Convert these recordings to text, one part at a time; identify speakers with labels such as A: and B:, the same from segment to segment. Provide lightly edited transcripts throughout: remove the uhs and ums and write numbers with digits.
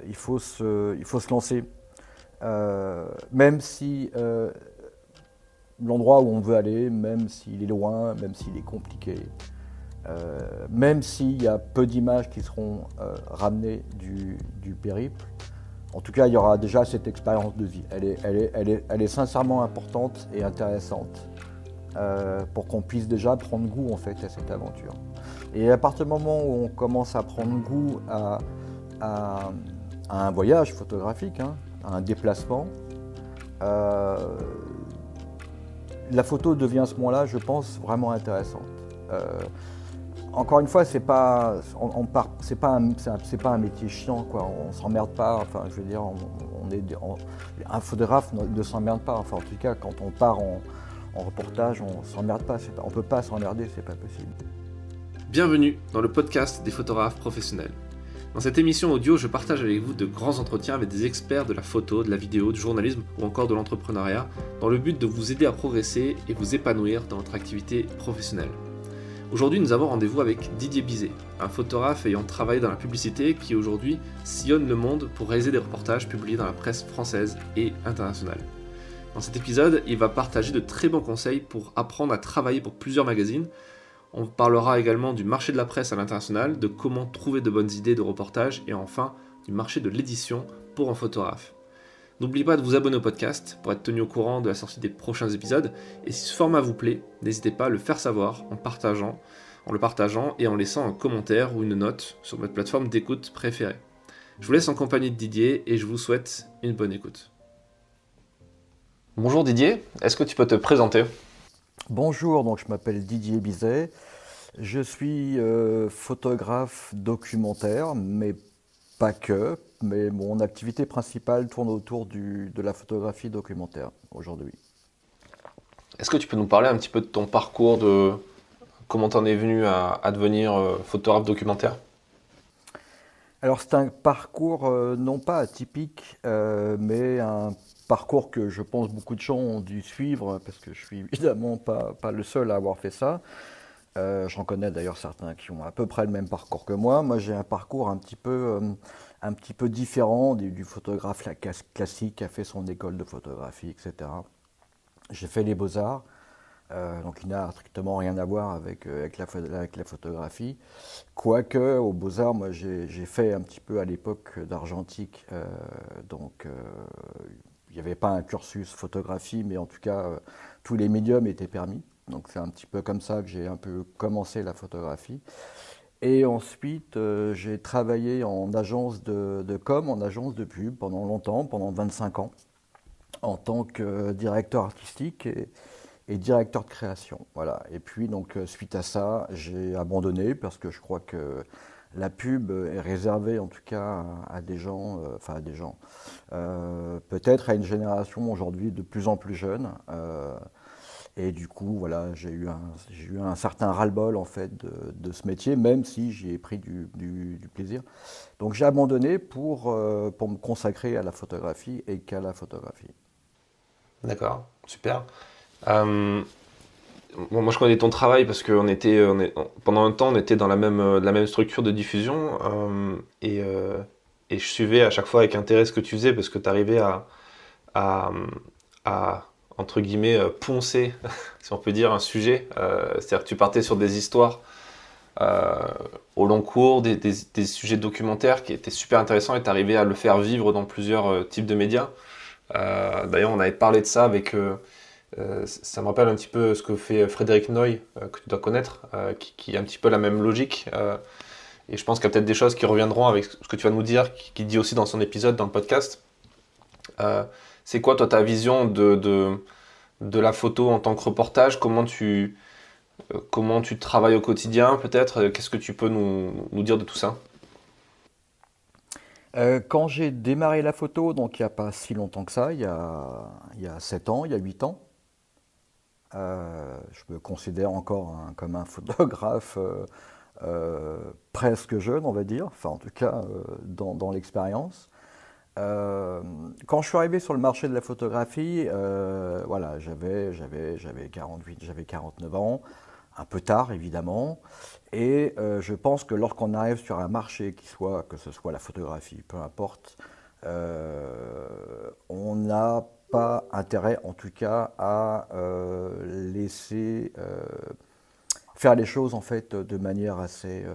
A: il faut se lancer. Même si l'endroit où on veut aller, même s'il est loin, même s'il est compliqué, même s'il y a peu d'images qui seront ramenées du périple, en tout cas, il y aura déjà cette expérience de vie. Elle est sincèrement importante et intéressante pour qu'on puisse déjà prendre goût en fait à cette aventure. Et à partir du moment où on commence à prendre goût à un voyage photographique, hein, à un déplacement, la photo devient à ce moment-là, je pense, vraiment intéressante. Encore une fois, c'est pas un métier chiant, quoi. On s'emmerde pas. Enfin, je veux dire, un photographe ne s'emmerde pas. Enfin, en tout cas, quand on part en reportage, on s'emmerde pas. On peut pas s'emmerder, c'est pas possible.
B: Bienvenue dans le podcast des photographes professionnels. Dans cette émission audio, je partage avec vous de grands entretiens avec des experts de la photo, de la vidéo, du journalisme ou encore de l'entrepreneuriat, dans le but de vous aider à progresser et vous épanouir dans votre activité professionnelle. Aujourd'hui, nous avons rendez-vous avec Didier Bizet, un photographe ayant travaillé dans la publicité qui aujourd'hui sillonne le monde pour réaliser des reportages publiés dans la presse française et internationale. Dans cet épisode, il va partager de très bons conseils pour apprendre à travailler pour plusieurs magazines. On parlera également du marché de la presse à l'international, de comment trouver de bonnes idées de reportage et enfin du marché de l'édition pour un photographe. N'oubliez pas de vous abonner au podcast pour être tenu au courant de la sortie des prochains épisodes. Et si ce format vous plaît, n'hésitez pas à le faire savoir en le partageant et en laissant un commentaire ou une note sur votre plateforme d'écoute préférée. Je vous laisse en compagnie de Didier et je vous souhaite une bonne écoute. Bonjour Didier, est-ce que tu peux te présenter ?
A: Bonjour, donc je m'appelle Didier Bizet. Je suis photographe documentaire, mais pas que. Mais mon activité principale tourne autour de la photographie documentaire aujourd'hui.
B: Est-ce que tu peux nous parler un petit peu de ton parcours, de comment t'en es venu à devenir photographe documentaire ?
A: Alors c'est un parcours non pas atypique, mais un parcours que je pense beaucoup de gens ont dû suivre, parce que je suis évidemment pas le seul à avoir fait ça. J'en connais d'ailleurs certains qui ont à peu près le même parcours que moi. Moi j'ai un parcours un petit peu différent du photographe classique qui a fait son école de photographie, etc. J'ai fait les beaux-arts, donc il n'a strictement rien à voir avec la photographie. Quoique, aux Beaux-Arts, moi j'ai fait un petit peu à l'époque d'argentique, donc il n'y avait pas un cursus photographie, mais en tout cas tous les médiums étaient permis. Donc c'est un petit peu comme ça que j'ai un peu commencé la photographie. Et ensuite, j'ai travaillé en agence de com, en agence de pub pendant longtemps, pendant 25 ans, en tant que directeur artistique et directeur de création. Voilà. Et puis, donc, suite à ça, j'ai abandonné parce que je crois que la pub est réservée, en tout cas, à des gens, peut-être à une génération aujourd'hui de plus en plus jeune. Et du coup, voilà, j'ai eu un certain ras-le-bol en fait de ce métier, même si j'y ai pris du plaisir. Donc j'ai abandonné pour me consacrer à la photographie et qu'à la photographie.
B: D'accord, super. Moi, je connais ton travail parce que pendant un temps, on était dans la même structure de diffusion et je suivais à chaque fois avec intérêt ce que tu faisais parce que tu arrivais à, entre guillemets, poncer, si on peut dire, un sujet. C'est-à-dire que tu partais sur des histoires au long cours, des sujets documentaires qui étaient super intéressants et tu arrivais à le faire vivre dans plusieurs types de médias. D'ailleurs, on avait parlé de ça avec... ça me rappelle un petit peu ce que fait Frédéric Noy, que tu dois connaître, qui a un petit peu la même logique. Et je pense qu'il y a peut-être des choses qui reviendront avec ce que tu vas nous dire, qui dit aussi dans son épisode, dans le podcast. C'est quoi, toi, ta vision de la photo en tant que reportage ? Comment tu travailles au quotidien, peut-être ? Qu'est-ce que tu peux nous dire de tout ça ?
A: Quand j'ai démarré la photo, donc il n'y a pas si longtemps que ça, il y a 7 ans, il y a 8 ans, je me considère encore comme un photographe presque jeune, on va dire, enfin en tout cas dans l'expérience. Quand je suis arrivé sur le marché de la photographie, voilà, j'avais 49 ans. un peu tard évidemment. Et je pense que lorsqu'on arrive sur un marché que ce soit la photographie, peu importe, on n'a pas intérêt en tout cas à laisser faire les choses en fait de manière assez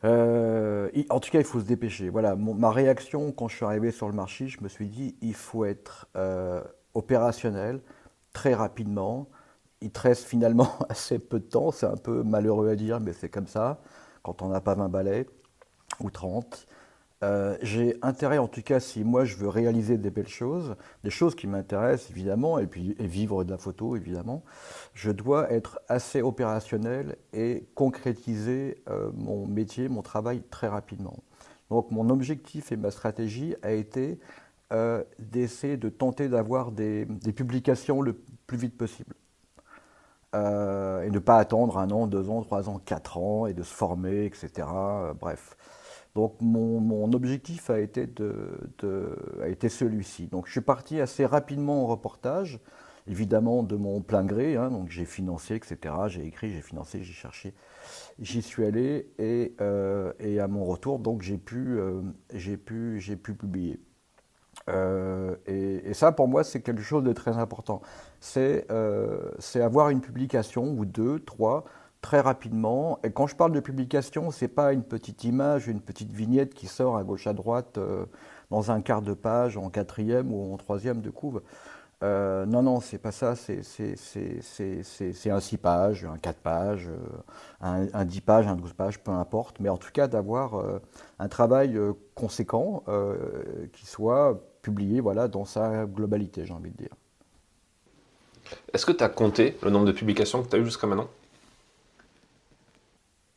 A: en tout cas, il faut se dépêcher. Voilà, ma réaction quand je suis arrivé sur le marché, je me suis dit, il faut être opérationnel très rapidement. Il te reste finalement assez peu de temps. C'est un peu malheureux à dire, mais c'est comme ça. Quand on n'a pas 20 balais ou 30. J'ai intérêt, en tout cas, si moi je veux réaliser des belles choses, des choses qui m'intéressent évidemment, et vivre de la photo évidemment, je dois être assez opérationnel et concrétiser mon métier, mon travail très rapidement. Donc mon objectif et ma stratégie a été d'essayer de tenter d'avoir des publications le plus vite possible. Et ne pas attendre 1 an, 2 ans, 3 ans, 4 ans, et de se former, etc. Bref. Donc mon objectif a été celui-ci. Donc je suis parti assez rapidement au reportage, évidemment de mon plein gré, hein, donc j'ai financé, etc. J'ai écrit, j'ai financé, j'ai cherché, j'y suis allé et à mon retour, donc j'ai pu publier. Et ça, pour moi, c'est quelque chose de très important. C'est avoir une publication ou deux, trois, très rapidement. Et quand je parle de publication, c'est pas une petite image, une petite vignette qui sort à gauche à droite dans un quart de page, en quatrième ou en troisième de couve. Non, non, c'est pas ça. C'est un 6 pages, un 4 pages, un 10 pages, un 12 pages, peu importe. Mais en tout cas, d'avoir un travail conséquent qui soit publié voilà, dans sa globalité, j'ai envie de dire.
B: Est-ce que tu as compté le nombre de publications que tu as eu jusqu'à maintenant?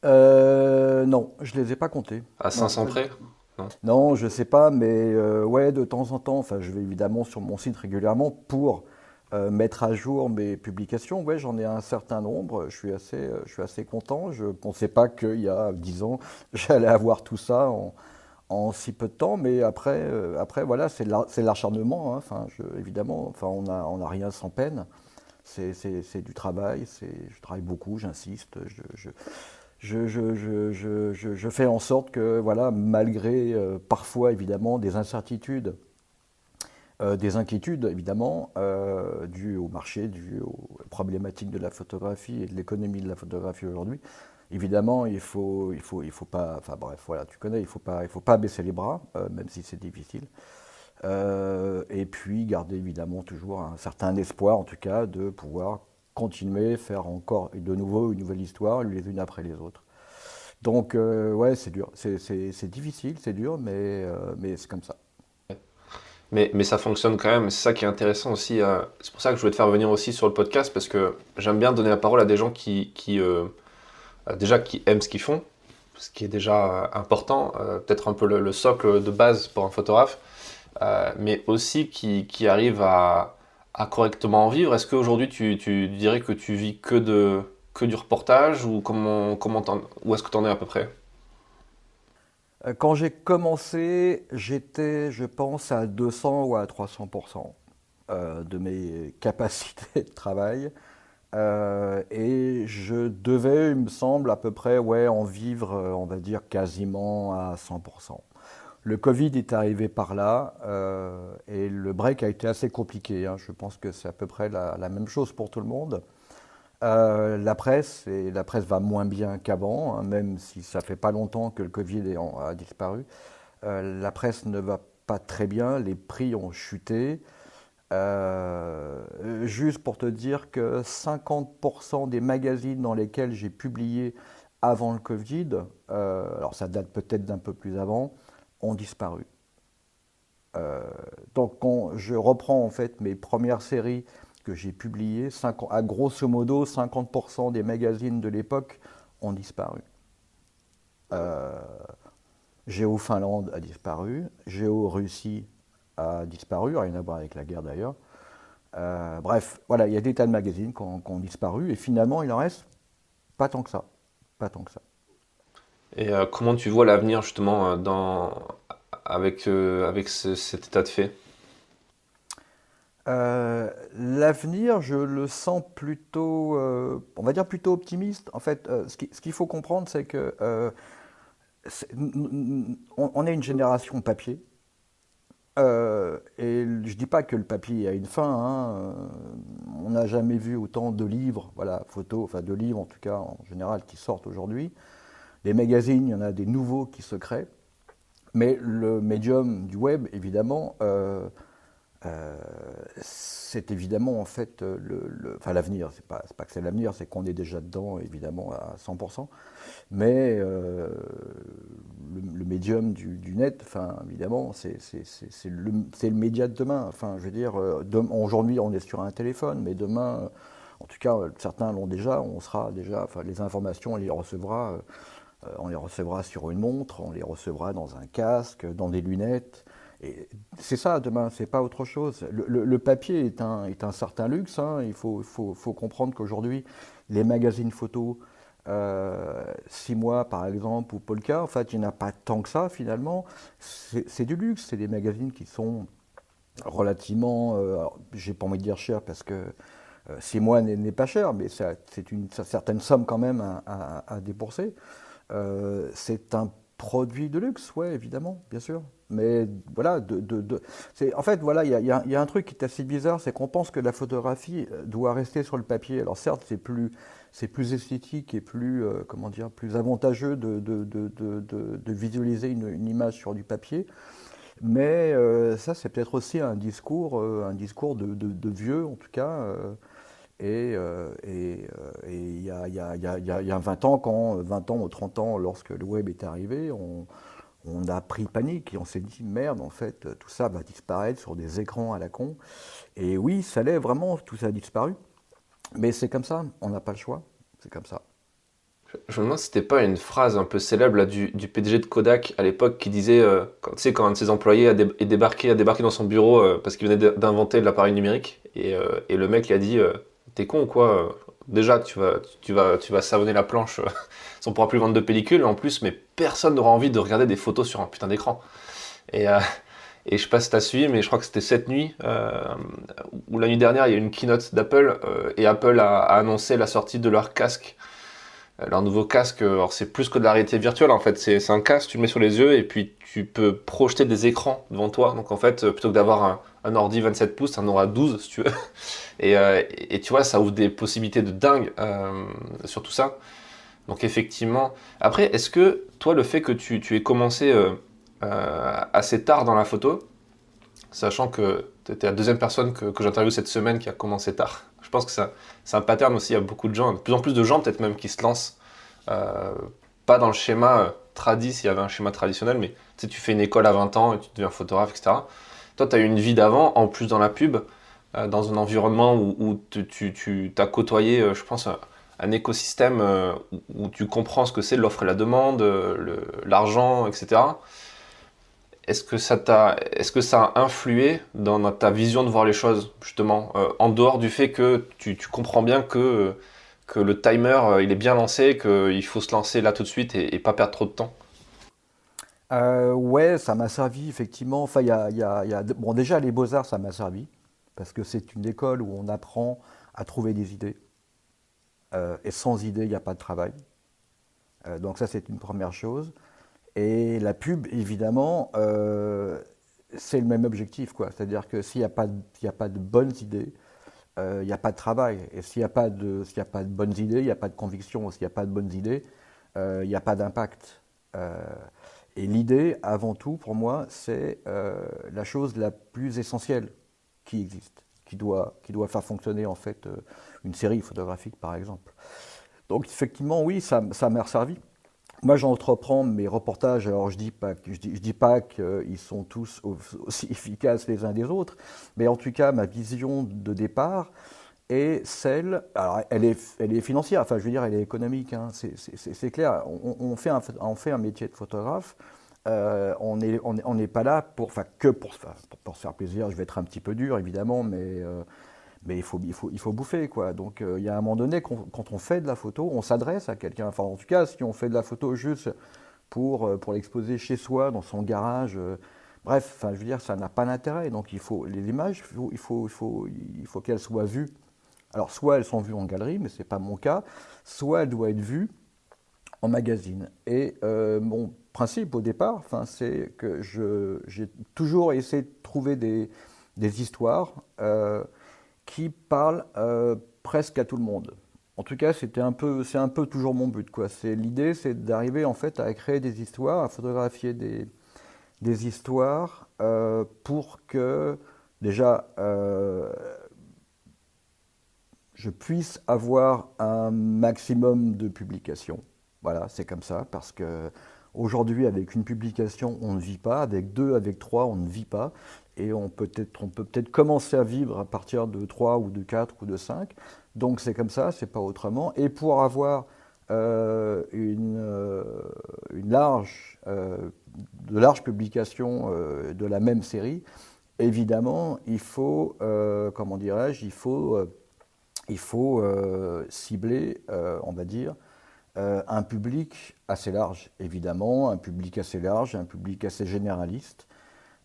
A: Non, je les ai pas comptés.
B: À
A: Non,
B: 500 près? Non.
A: non, je sais pas, mais ouais, de temps en temps, enfin, je vais évidemment sur mon site régulièrement pour mettre à jour mes publications. Ouais, j'en ai un certain nombre. Je suis assez content. Je pensais pas qu'il y a 10 ans, j'allais avoir tout ça en si peu de temps, mais après voilà, c'est l'acharnement, hein. Enfin, évidemment, enfin, on a rien sans peine. C'est du travail. Je travaille beaucoup, j'insiste. Je fais en sorte que, voilà, malgré parfois évidemment des incertitudes, des inquiétudes évidemment, dues au marché, dues aux problématiques de la photographie et de l'économie de la photographie aujourd'hui, évidemment il faut pas, enfin bref, voilà, tu connais, il faut pas baisser les bras, même si c'est difficile. Et puis garder évidemment toujours un certain espoir, en tout cas, de pouvoir continuer, faire encore de nouveau une nouvelle histoire, les unes après les autres. Donc, ouais, c'est dur. C'est difficile, c'est dur, mais c'est comme ça.
B: Mais ça fonctionne quand même, c'est ça qui est intéressant aussi. C'est pour ça que je voulais te faire venir aussi sur le podcast, parce que j'aime bien donner la parole à des gens déjà, qui aiment ce qu'ils font, ce qui est déjà important, peut-être un peu le socle de base pour un photographe, mais aussi qui arrivent à correctement en vivre. Est-ce qu'aujourd'hui tu dirais que tu vis que du reportage, ou où est-ce que tu en es à peu près?
A: Quand j'ai commencé, j'étais, je pense, à 200 ou à 300% de mes capacités de travail. Et je devais, il me semble, à peu près, ouais, en vivre, on va dire, quasiment à 100%. Le Covid est arrivé par là et le break a été assez compliqué, hein. Je pense que c'est à peu près la même chose pour tout le monde. La presse va moins bien qu'avant, hein, même si ça fait pas longtemps que le Covid a disparu. La presse ne va pas très bien, les prix ont chuté. Juste pour te dire que 50% des magazines dans lesquels j'ai publié avant le Covid, alors ça date peut-être d'un peu plus avant, ont disparu. Donc quand je reprends en fait mes premières séries que j'ai publiées, à grosso modo 50% des magazines de l'époque ont disparu. Euh, Géo-Finlande a disparu, Géo-Russie a disparu, rien à voir avec la guerre d'ailleurs. Bref, voilà, il y a des tas de magazines qui ont disparu et finalement il en reste pas tant que ça. Pas tant que ça.
B: Et comment tu vois l'avenir justement avec cet état de fait?
A: L'avenir, je le sens plutôt, on va dire plutôt optimiste. En fait, ce qu'il faut comprendre, c'est que on est une génération papier. Et je dis pas que le papier a une fin, hein, on n'a jamais vu autant de livres, voilà, photos, enfin de livres en tout cas en général qui sortent aujourd'hui. Les magazines, il y en a des nouveaux qui se créent. Mais le médium du web, évidemment, c'est évidemment en fait enfin l'avenir. C'est pas que c'est l'avenir, c'est qu'on est déjà dedans, évidemment, à 100%. Mais le médium du net, enfin, évidemment, c'est le média de demain. Enfin, je veux dire, aujourd'hui, on est sur un téléphone, mais demain, en tout cas, certains l'ont déjà, on sera déjà, enfin, les informations, on les recevra sur une montre, on les recevra dans un casque, dans des lunettes. Et c'est ça demain, c'est pas autre chose. Le papier est un certain luxe, hein. Il faut comprendre qu'aujourd'hui, les magazines photos, 6 mois par exemple, ou Polka, en fait, il n'y en a pas tant que ça finalement. C'est du luxe, c'est des magazines qui sont relativement, j'ai pas envie de dire cher parce que 6 mois n'est pas cher, mais c'est une certaine somme quand même à débourser. C'est un produit de luxe, ouais, évidemment, bien sûr. Mais voilà, en fait, voilà, il y a un truc qui est assez bizarre, c'est qu'on pense que la photographie doit rester sur le papier. Alors certes, c'est plus esthétique et plus, comment dire, plus avantageux de visualiser une image sur du papier. Mais ça, c'est peut-être aussi un discours de vieux, en tout cas. Et il y a 20 ans, 20 ans ou 30 ans, lorsque le web est arrivé, on a pris panique et on s'est dit merde, en fait, tout ça va disparaître sur des écrans à la con. Et oui, ça l'est vraiment, tout ça a disparu. Mais c'est comme ça, on n'a pas le choix, c'est comme ça.
B: Je me demande si c'était pas une phrase un peu célèbre là, du PDG de Kodak à l'époque qui disait, tu sais, quand un de ses employés a débarqué dans son bureau parce qu'il venait d'inventer l'appareil numérique, et le mec lui a dit, t'es con ou quoi? Déjà, tu vas savonner la planche, on pourra plus vendre de pellicule, en plus, mais personne n'aura envie de regarder des photos sur un putain d'écran. Et, euh, et je sais pas si t'as suivi, mais je crois que c'était cette nuit, ou la nuit dernière, il y a eu une keynote d'Apple, et Apple a annoncé la sortie de leur casque. Leur nouveau casque, alors c'est plus que de la réalité virtuelle en fait, c'est un casque, tu le mets sur les yeux et puis tu peux projeter des écrans devant toi. Donc en fait, plutôt que d'avoir un ordi 27 pouces, t'en auras 12 si tu veux. Et tu vois, ça ouvre des possibilités de dingue sur tout ça. Donc effectivement. Après, est-ce que toi, le fait que tu aies commencé assez tard dans la photo, sachant que tu étais la deuxième personne que j'interviewe cette semaine qui a commencé tard. Je pense que c'est un pattern aussi, il y a beaucoup de gens, de plus en plus de gens peut-être même qui se lancent, euh, pas dans le schéma tradi, s'il y avait un schéma traditionnel, mais tu sais, tu fais une école à 20 ans et tu deviens photographe, etc. Toi, tu as eu une vie d'avant, en plus dans la pub, dans un environnement où tu as côtoyé, je pense, un écosystème où tu comprends ce que c'est l'offre et la demande, l'argent, etc. Est-ce que ça a influé dans ta vision de voir les choses, justement, en dehors du fait que tu comprends bien que le timer, il est bien lancé, qu'il faut se lancer là tout de suite et pas perdre trop de temps?
A: Ouais, ça m'a servi effectivement. Enfin, bon, déjà les Beaux-Arts, ça m'a servi parce que c'est une école où on apprend à trouver des idées. Et sans idées, il n'y a pas de travail. Donc ça, c'est une première chose. Et la pub, évidemment, c'est le même objectif, quoi. C'est-à-dire que s'il y a pas de bonnes idées, il n'y a pas de travail. Et s'il y a pas de bonnes idées, il n'y a pas de conviction. S'il n'y a pas de bonnes idées, il n'y a pas d'impact. Et l'idée, avant tout, pour moi, c'est la chose la plus essentielle qui existe, qui doit faire fonctionner en fait une série photographique, par exemple. Donc effectivement, oui, ça m'a servi. Moi, j'entreprends mes reportages. Alors, je dis pas qu'ils sont tous aussi efficaces les uns des autres, mais en tout cas, ma vision de départ est celle. Alors, elle est financière. Enfin, je veux dire, elle est économique, hein, c'est clair. On fait un métier de photographe. On n'est pas là enfin, que pour se faire plaisir. Je vais être un petit peu dur, évidemment, mais il faut bouffer, quoi. Donc, il y a un moment donné, quand on fait de la photo, on s'adresse à quelqu'un. Enfin, en tout cas, si on fait de la photo juste pour l'exposer chez soi, dans son garage, Bref, enfin, je veux dire, ça n'a pas d'intérêt. Donc les images, il faut qu'elles soient vues. Alors soit elles sont vues en galerie, mais ce n'est pas mon cas, soit elles doivent être vues en magazine. Et mon principe au départ, enfin, c'est que j'ai toujours essayé de trouver des histoires qui parlent presque à tout le monde. En tout cas, c'est un peu toujours mon but, quoi. L'idée, c'est d'arriver en fait à créer des histoires, à photographier des histoires pour que déjà je puisse avoir un maximum de publications. Voilà, c'est comme ça, parce que aujourd'hui, avec une publication, on ne vit pas, avec deux, avec trois, on ne vit pas, et on peut peut-être commencer à vivre à partir de trois ou de quatre ou de cinq. Donc c'est comme ça, c'est pas autrement. Et pour avoir une de larges publications de la même série, évidemment, il faut, comment dirais-je, il faut cibler, on va dire, un public assez large, évidemment, un public assez large, un public assez généraliste.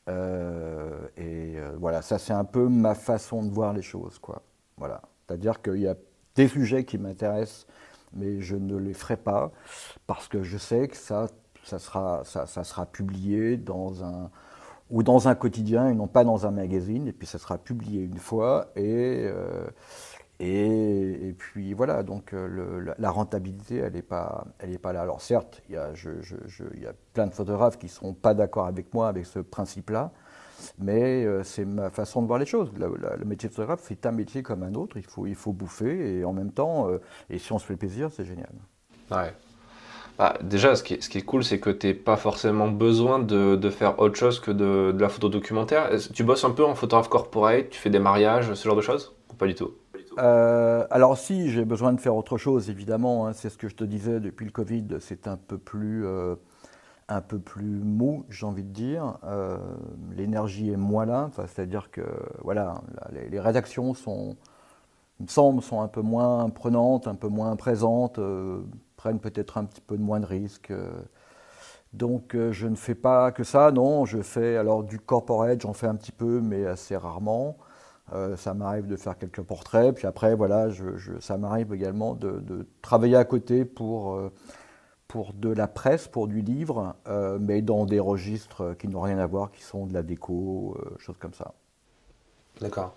A: Voilà, ça c'est un peu ma façon de voir les choses, quoi. Voilà. C'est-à-dire qu'il y a des sujets qui m'intéressent, mais je ne les ferai pas parce que je sais que ça sera publié dans un quotidien et non pas dans un magazine, et puis ça sera publié une fois, et puis voilà, donc la rentabilité, elle est pas là. Alors certes, il y a plein de photographes qui ne seront pas d'accord avec moi avec ce principe-là, mais c'est ma façon de voir les choses. Le métier de photographe, c'est un métier comme un autre, il faut bouffer, et en même temps, et si on se fait plaisir, c'est génial.
B: Ouais. Bah, déjà, ce qui est cool, c'est que tu n'as pas forcément besoin de faire autre chose que de la photo documentaire. Tu bosses un peu en photographe corporate, tu fais des mariages, ce genre de choses? Ou pas du tout?
A: Alors si, j'ai besoin de faire autre chose, évidemment, hein, c'est ce que je te disais, depuis le Covid, c'est un peu plus mou, j'ai envie de dire. L'énergie est moins là, enfin, c'est-à-dire que voilà, les rédactions il me semble, sont un peu moins prenantes, un peu moins présentes, prennent peut-être un petit peu de moins de risques. Donc je ne fais pas que ça, non, je fais alors du corporate, j'en fais un petit peu, mais assez rarement. Ça m'arrive de faire quelques portraits, puis après, voilà, ça m'arrive également de travailler à côté pour de la presse, pour du livre, mais dans des registres qui n'ont rien à voir, qui sont de la déco, choses comme ça.
B: D'accord.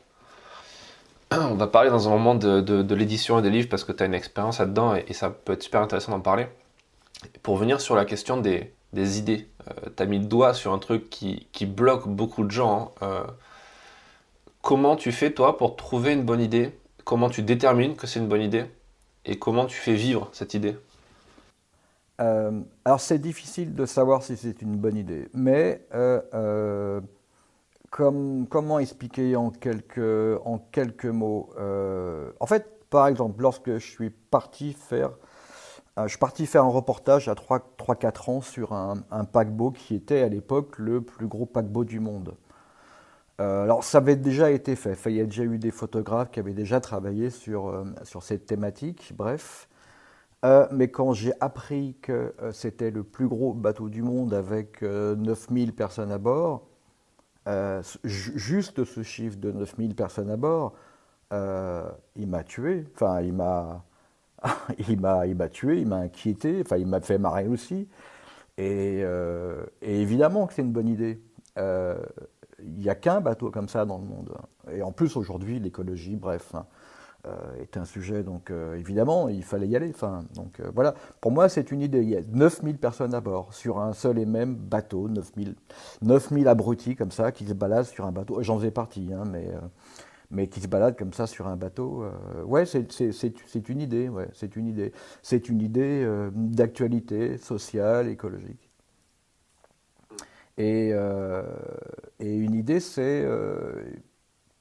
B: On va parler dans un moment de l'édition et des livres parce que tu as une expérience là-dedans et ça peut être super intéressant d'en parler. Pour venir sur la question des idées, tu as mis le doigt sur un truc qui bloque beaucoup de gens, hein. Comment tu fais toi pour trouver une bonne idée? Comment tu détermines que c'est une bonne idée? Et comment tu fais vivre cette idée?
A: Alors c'est difficile de savoir si c'est une bonne idée, mais comment expliquer en quelques mots En fait, par exemple, lorsque je suis parti faire un reportage à 3-4 ans sur un paquebot qui était à l'époque le plus gros paquebot du monde. Alors ça avait déjà été fait. Enfin, il y a déjà eu des photographes qui avaient déjà travaillé sur cette thématique, bref. Mais quand j'ai appris que c'était le plus gros bateau du monde avec 9000 personnes à bord, juste ce chiffre de 9000 personnes à bord, il m'a tué. Enfin, il m'a tué, il m'a inquiété, enfin, il m'a fait marrer aussi. Et évidemment que c'est une bonne idée. Il n'y a qu'un bateau comme ça dans le monde. Et en plus, aujourd'hui, l'écologie, bref, hein, est un sujet, donc évidemment, il fallait y aller. Enfin, donc voilà, pour moi, c'est une idée. Il y a 9000 personnes à bord sur un seul et même bateau, 9000 abrutis comme ça qui se baladent sur un bateau. J'en faisais partie, hein, mais qui se baladent comme ça sur un bateau. Ouais, c'est une idée, ouais, c'est une idée. C'est une idée d'actualité sociale, écologique. Et, euh, et une idée,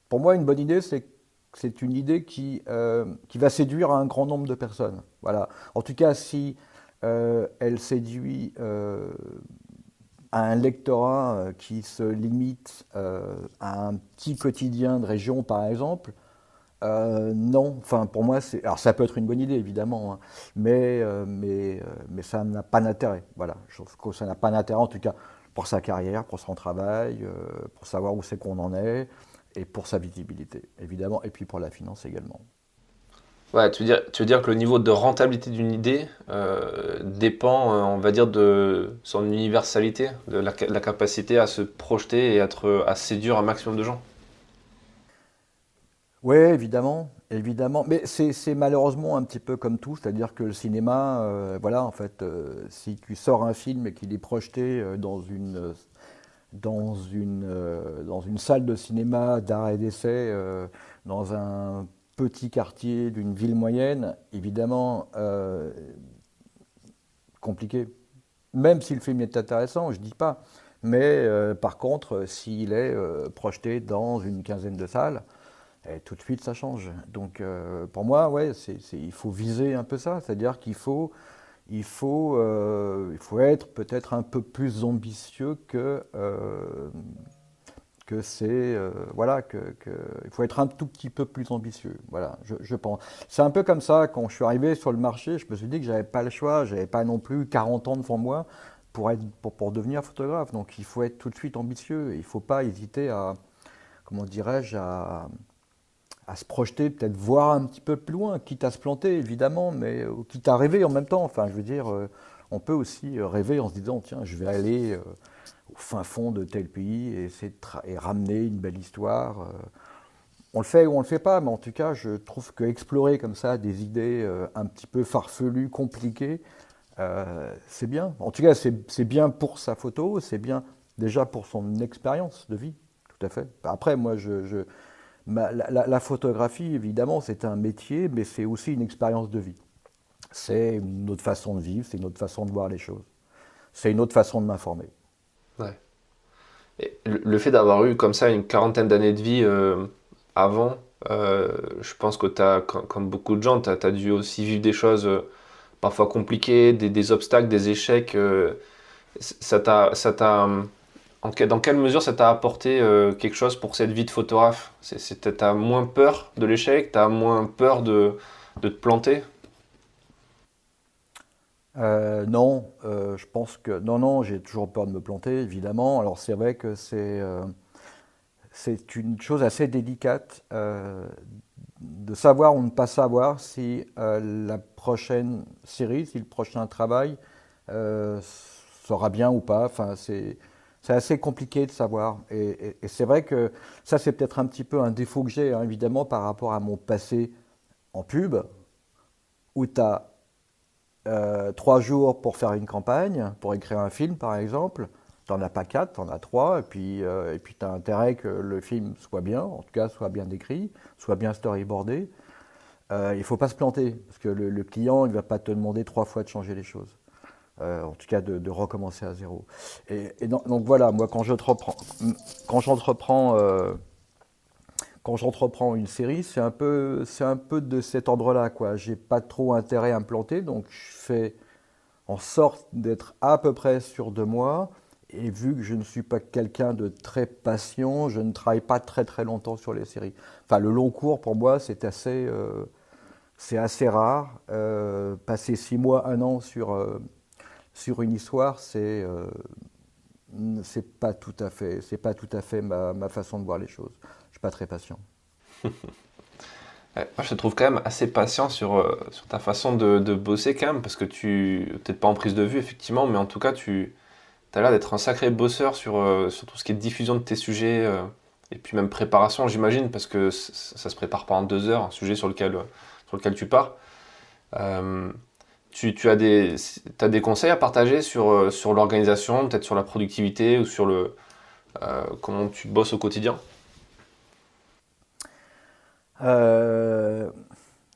A: pour moi, une bonne idée, c'est une idée qui va séduire un grand nombre de personnes. Voilà. En tout cas, si elle séduit à un lectorat qui se limite à un petit quotidien de région, par exemple, non. Enfin, pour moi, alors ça peut être une bonne idée, évidemment, hein, mais ça n'a pas d'intérêt. Voilà. Je trouve que ça n'a pas d'intérêt, en tout cas. pour sa carrière, pour son travail, pour savoir où c'est qu'on en est, et pour sa visibilité, évidemment, et puis pour la finance également.
B: Ouais, tu veux dire que le niveau de rentabilité d'une idée dépend, on va dire, de son universalité, de la capacité à se projeter et à séduire un maximum de gens.
A: Oui, évidemment, évidemment. Mais c'est malheureusement un petit peu comme tout, c'est-à-dire que le cinéma, voilà, en fait, si tu sors un film et qu'il est projeté dans une salle de cinéma d'art et d'essai, dans un petit quartier d'une ville moyenne, évidemment, compliqué. Même si le film est intéressant, je dis pas. Mais par contre, s'il est projeté dans une quinzaine de salles, et tout de suite, ça change. Donc, pour moi, ouais, il faut viser un peu ça. C'est-à-dire il faut être peut-être un peu plus ambitieux que voilà, il faut être un tout petit peu plus ambitieux. Voilà, je pense. C'est un peu comme ça, quand je suis arrivé sur le marché, je me suis dit que j'avais pas le choix, j'avais pas non plus 40 ans devant moi pour devenir photographe. Donc, il faut être tout de suite ambitieux. Il faut pas hésiter à, comment dirais-je, à se projeter, peut-être voir un petit peu plus loin, quitte à se planter évidemment, mais quitte à rêver en même temps. Enfin, je veux dire, on peut aussi rêver en se disant, tiens, je vais aller au fin fond de tel pays et, et ramener une belle histoire. On le fait ou on le fait pas, mais en tout cas, je trouve que explorer comme ça des idées un petit peu farfelues, compliquées, c'est bien. En tout cas, c'est bien pour sa photo, c'est bien déjà pour son expérience de vie, tout à fait. Après, moi, la photographie, évidemment, c'est un métier, mais c'est aussi une expérience de vie. C'est une autre façon de vivre, c'est une autre façon de voir les choses. C'est une autre façon de m'informer.
B: Ouais. Et le fait d'avoir eu comme ça une quarantaine d'années de vie avant, je pense que comme beaucoup de gens, tu as dû aussi vivre des choses parfois compliquées, des obstacles, des échecs. Ça t'a, dans quelle mesure ça t'a apporté quelque chose pour cette vie de photographe? T'as moins peur de l'échec, t'as moins peur de te planter?
A: Non, je pense que non, non, j'ai toujours peur de me planter, évidemment. Alors c'est vrai que c'est une chose assez délicate de savoir ou ne pas savoir si la prochaine série, si le prochain travail euh, sera bien ou pas. Enfin, c'est assez compliqué de savoir. Et c'est vrai que ça, c'est peut-être un petit peu un défaut que j'ai, hein, évidemment, par rapport à mon passé en pub, où tu as 3 jours pour faire une campagne, pour écrire un film, par exemple. T'en as pas quatre, t'en as trois, et puis tu as intérêt que le film soit bien, en tout cas soit bien décrit, soit bien storyboardé. Il faut pas se planter, parce que le client, il va pas te demander 3 fois de changer les choses. En tout cas, de recommencer à zéro. Donc voilà, moi, quand j'entreprends, quand j'entreprends une série, c'est un peu de cet ordre-là, quoi. J'ai pas trop intérêt à me planter, donc je fais en sorte d'être à peu près sûr de moi. Et vu que je ne suis pas quelqu'un de très patient, je ne travaille pas très très longtemps sur les séries. Enfin, le long cours, pour moi, c'est assez rare. Passer 6 mois, un an sur une histoire, c'est pas tout à fait ma façon de voir les choses. Je suis pas très patient.
B: Ouais, moi, je te trouve quand même assez patient sur ta façon de bosser quand même, parce que peut-être pas en prise de vue effectivement, mais en tout cas, tu as l'air d'être un sacré bosseur sur tout ce qui est diffusion de tes sujets, et puis même préparation, j'imagine, parce que ça se prépare pas en 2 heures, un sujet sur lequel tu pars. Euh, tu as t'as des conseils à partager sur l'organisation, peut-être sur la productivité ou sur comment tu bosses au quotidien?
A: Euh,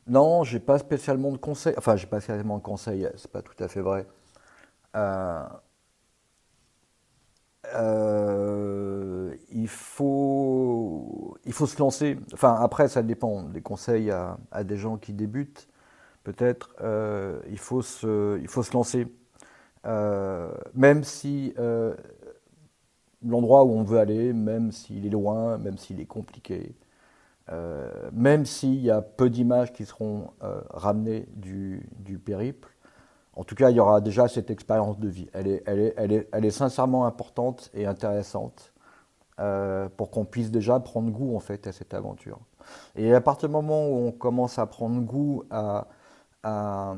A: non, j'ai pas spécialement de conseils. Enfin, j'ai pas spécialement de conseils, c'est pas tout à fait vrai. Euh, il faut se lancer. Enfin, après, ça dépend. Des conseils à des gens qui débutent, peut-être. Il faut se lancer. Même si l'endroit où on veut aller, même s'il est loin, même s'il est compliqué, même s'il y a peu d'images qui seront ramenées du périple, En tout cas, il y aura déjà cette expérience de vie. Elle est sincèrement importante et intéressante pour qu'on puisse déjà prendre goût en fait à cette aventure. Et à partir du moment où on commence à prendre goût à, à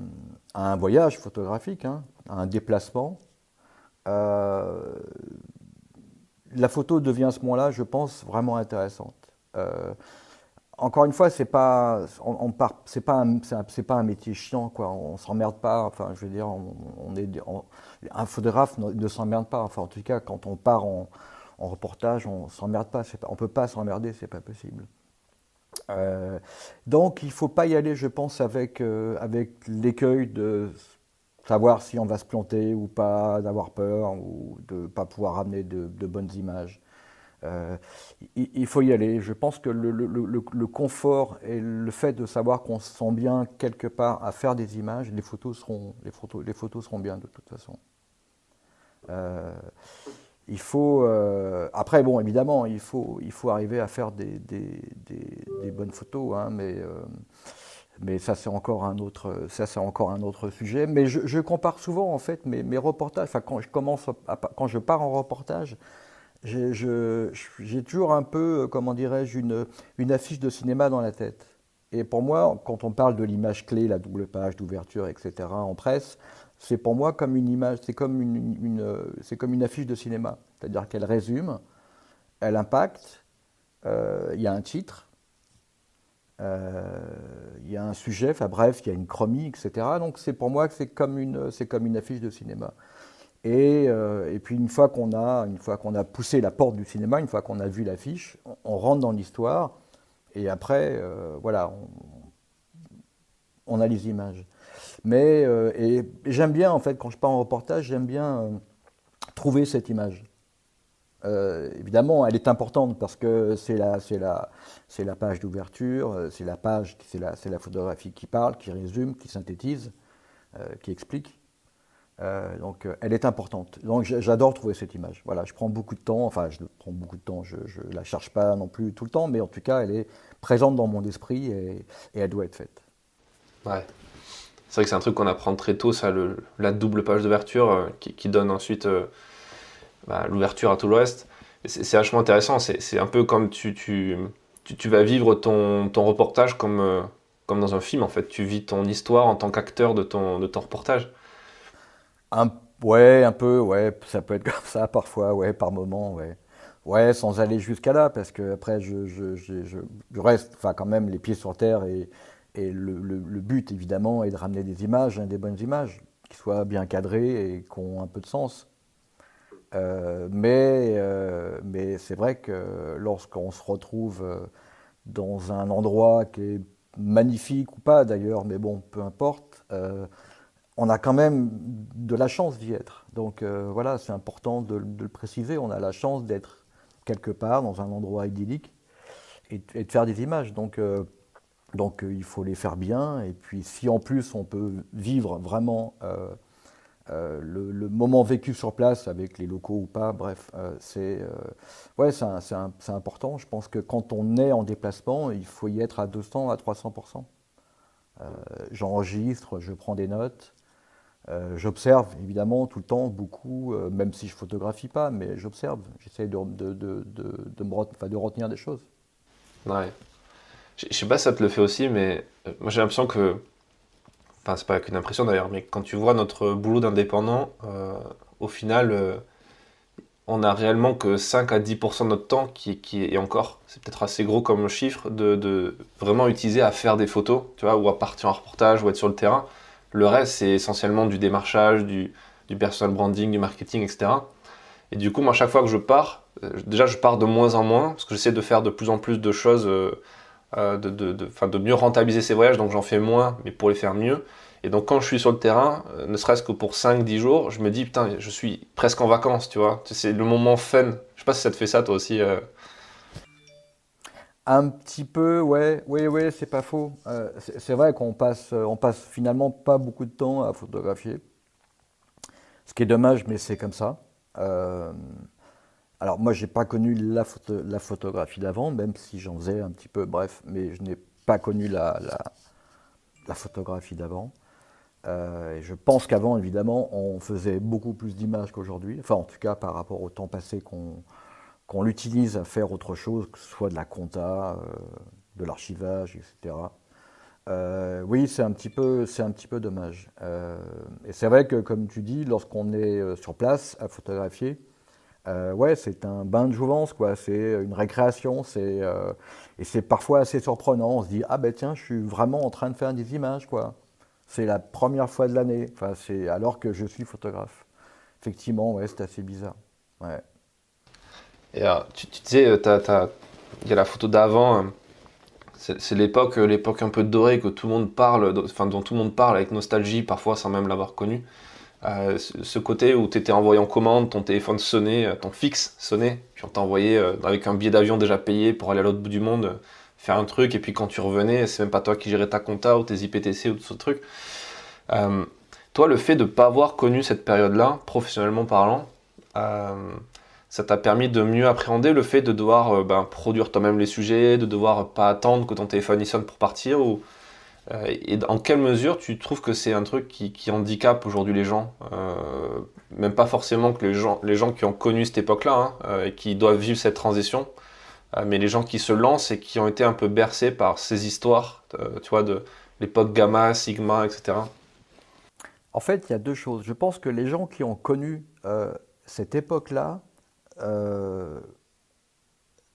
A: un voyage photographique, hein, à un déplacement, euh, la photo devient à ce moment-là, je pense, vraiment intéressante. Euh, Encore une fois, c'est pas un métier chiant, quoi. On s'emmerde pas. Enfin, je veux dire, un photographe ne s'emmerde pas. Enfin, en tout cas, quand on part en reportage, on s'emmerde pas. On peut pas s'emmerder, c'est pas possible. Euh, donc, il faut pas y aller, je pense, avec l'écueil de savoir si on va se planter ou pas, d'avoir peur ou de pas pouvoir ramener de bonnes images. Euh, il faut y aller. Je pense que le confort et le fait de savoir qu'on se sent bien quelque part à faire des images, les photos seront bien de toute façon. Euh, après, bon, évidemment, il faut arriver à faire des bonnes photos, hein, mais ça c'est encore un autre sujet. Mais je compare souvent en fait mes reportages. Enfin, quand je pars en reportage, j'ai toujours un peu, comment dirais-je, une affiche de cinéma dans la tête. Et pour moi, quand on parle de l'image clé, la double page d'ouverture, etc., en presse, c'est pour moi comme une image, c'est comme une affiche de cinéma. C'est-à-dire qu'elle résume, elle impacte, il y a un titre, euh, il y a un sujet, enfin bref, il y a une chromie, etc. Donc c'est pour moi que c'est comme une affiche de cinéma. Et puis une fois qu'on a poussé la porte du cinéma, une fois qu'on a vu l'affiche, on rentre dans l'histoire et après, voilà, on a les images. Et j'aime bien en fait quand je pars en reportage, j'aime bien trouver cette image. Évidemment, elle est importante parce que c'est la page d'ouverture, c'est la photographie qui parle, qui résume, qui synthétise, qui explique. Elle est importante. Donc j'adore trouver cette image. Voilà, je prends beaucoup de temps, enfin je prends beaucoup de temps, je ne la cherche pas non plus tout le temps, mais en tout cas elle est présente dans mon esprit et elle doit être faite.
B: Ouais. C'est vrai que c'est un truc qu'on apprend très tôt, ça, la double page d'ouverture qui donne ensuite l'ouverture à tout le reste. C'est vachement intéressant. C'est un peu comme tu vas vivre ton reportage comme dans un film, en fait. Tu vis ton histoire en tant qu'acteur de ton reportage.
A: Un, ouais, un peu, ouais, ça peut être comme ça parfois, ouais, par moment, ouais. Ouais, sans aller jusqu'à là, parce que après je reste, enfin quand même les pieds sur terre et le but évidemment est de ramener des images, hein, des bonnes images, qui soient bien cadrées et qui ont un peu de sens. Mais c'est vrai que lorsqu'on se retrouve dans un endroit qui est magnifique ou pas d'ailleurs, mais bon, peu importe, on a quand même de la chance d'y être. Donc voilà, c'est important de le préciser, on a la chance d'être quelque part dans un endroit idyllique et de faire des images. Donc il faut les faire bien, et puis si en plus on peut vivre vraiment le moment vécu sur place avec les locaux ou pas, bref, ouais, c'est important. Je pense que quand on est en déplacement, il faut y être à 200 à 300%. J'enregistre, je prends des notes, j'observe évidemment tout le temps beaucoup, même si je photographie pas, mais j'observe, j'essaie enfin, de retenir des choses.
B: Ouais. Je sais pas si ça te le fait aussi, mais moi j'ai l'impression que, enfin c'est pas qu'une impression d'ailleurs, mais quand tu vois notre boulot d'indépendant, au final, on a réellement que 5 à 10% de notre temps et encore, c'est peut-être assez gros comme chiffre, de vraiment utiliser à faire des photos, tu vois, ou à partir en reportage, ou être sur le terrain. Le reste, c'est essentiellement du démarchage, du personal branding, du marketing, etc. Et du coup, moi, chaque fois que je pars, déjà, je pars de moins en moins, parce que j'essaie de faire de plus en plus de choses, de mieux rentabiliser ces voyages, donc j'en fais moins, mais pour les faire mieux. Et donc, quand je suis sur le terrain, ne serait-ce que pour 5 10 jours, je me dis, putain, je suis presque en vacances, tu vois. C'est le moment fun. Je sais pas si ça te fait ça, toi aussi.
A: Un petit peu, ouais, oui, oui, c'est pas faux. C'est vrai on passe finalement pas beaucoup de temps à photographier, ce qui est dommage, mais c'est comme ça. Euh, alors moi, j'ai pas connu la photographie d'avant, même si j'en faisais un petit peu, bref, mais je n'ai pas connu la photographie d'avant. Et je pense qu'avant, évidemment, on faisait beaucoup plus d'images qu'aujourd'hui. Enfin, en tout cas, par rapport au temps passé qu'on l'utilise à faire autre chose, que ce soit de la compta, de l'archivage, etc. Oui, c'est un petit peu dommage. Et c'est vrai que, comme tu dis, lorsqu'on est sur place à photographier, ouais, c'est un bain de jouvence, quoi. C'est une récréation, et c'est parfois assez surprenant. On se dit, ah ben tiens, je suis vraiment en train de faire des images, quoi. C'est la première fois de l'année, enfin, c'est alors que je suis photographe. Effectivement, ouais, c'est assez bizarre. Ouais.
B: Et tu disais, il y a la photo d'avant, c'est l'époque un peu dorée que tout le monde parle, enfin dont tout le monde parle avec nostalgie, parfois sans même l'avoir connue. Ce côté où tu étais envoyé en commande, ton téléphone sonnait, ton fixe sonnait, puis on t'envoyait avec un billet d'avion déjà payé pour aller à l'autre bout du monde, faire un truc, et puis quand tu revenais, c'est même pas toi qui gérais ta compta ou tes IPTC ou tout ce truc. Euh, Toi, le fait de ne pas avoir connu cette période-là, professionnellement parlant, euh, ça t'a permis de mieux appréhender le fait de devoir produire toi-même les sujets, de devoir pas attendre que ton téléphone y sonne pour partir, et en quelle mesure tu trouves que c'est un truc qui handicape aujourd'hui les gens, même pas forcément que les gens qui ont connu cette époque-là, hein, et qui doivent vivre cette transition, mais les gens qui se lancent et qui ont été un peu bercés par ces histoires, tu vois, de l'époque Gamma, Sigma, etc.
A: En fait, il y a deux choses. Je pense que les gens qui ont connu cette époque-là, euh,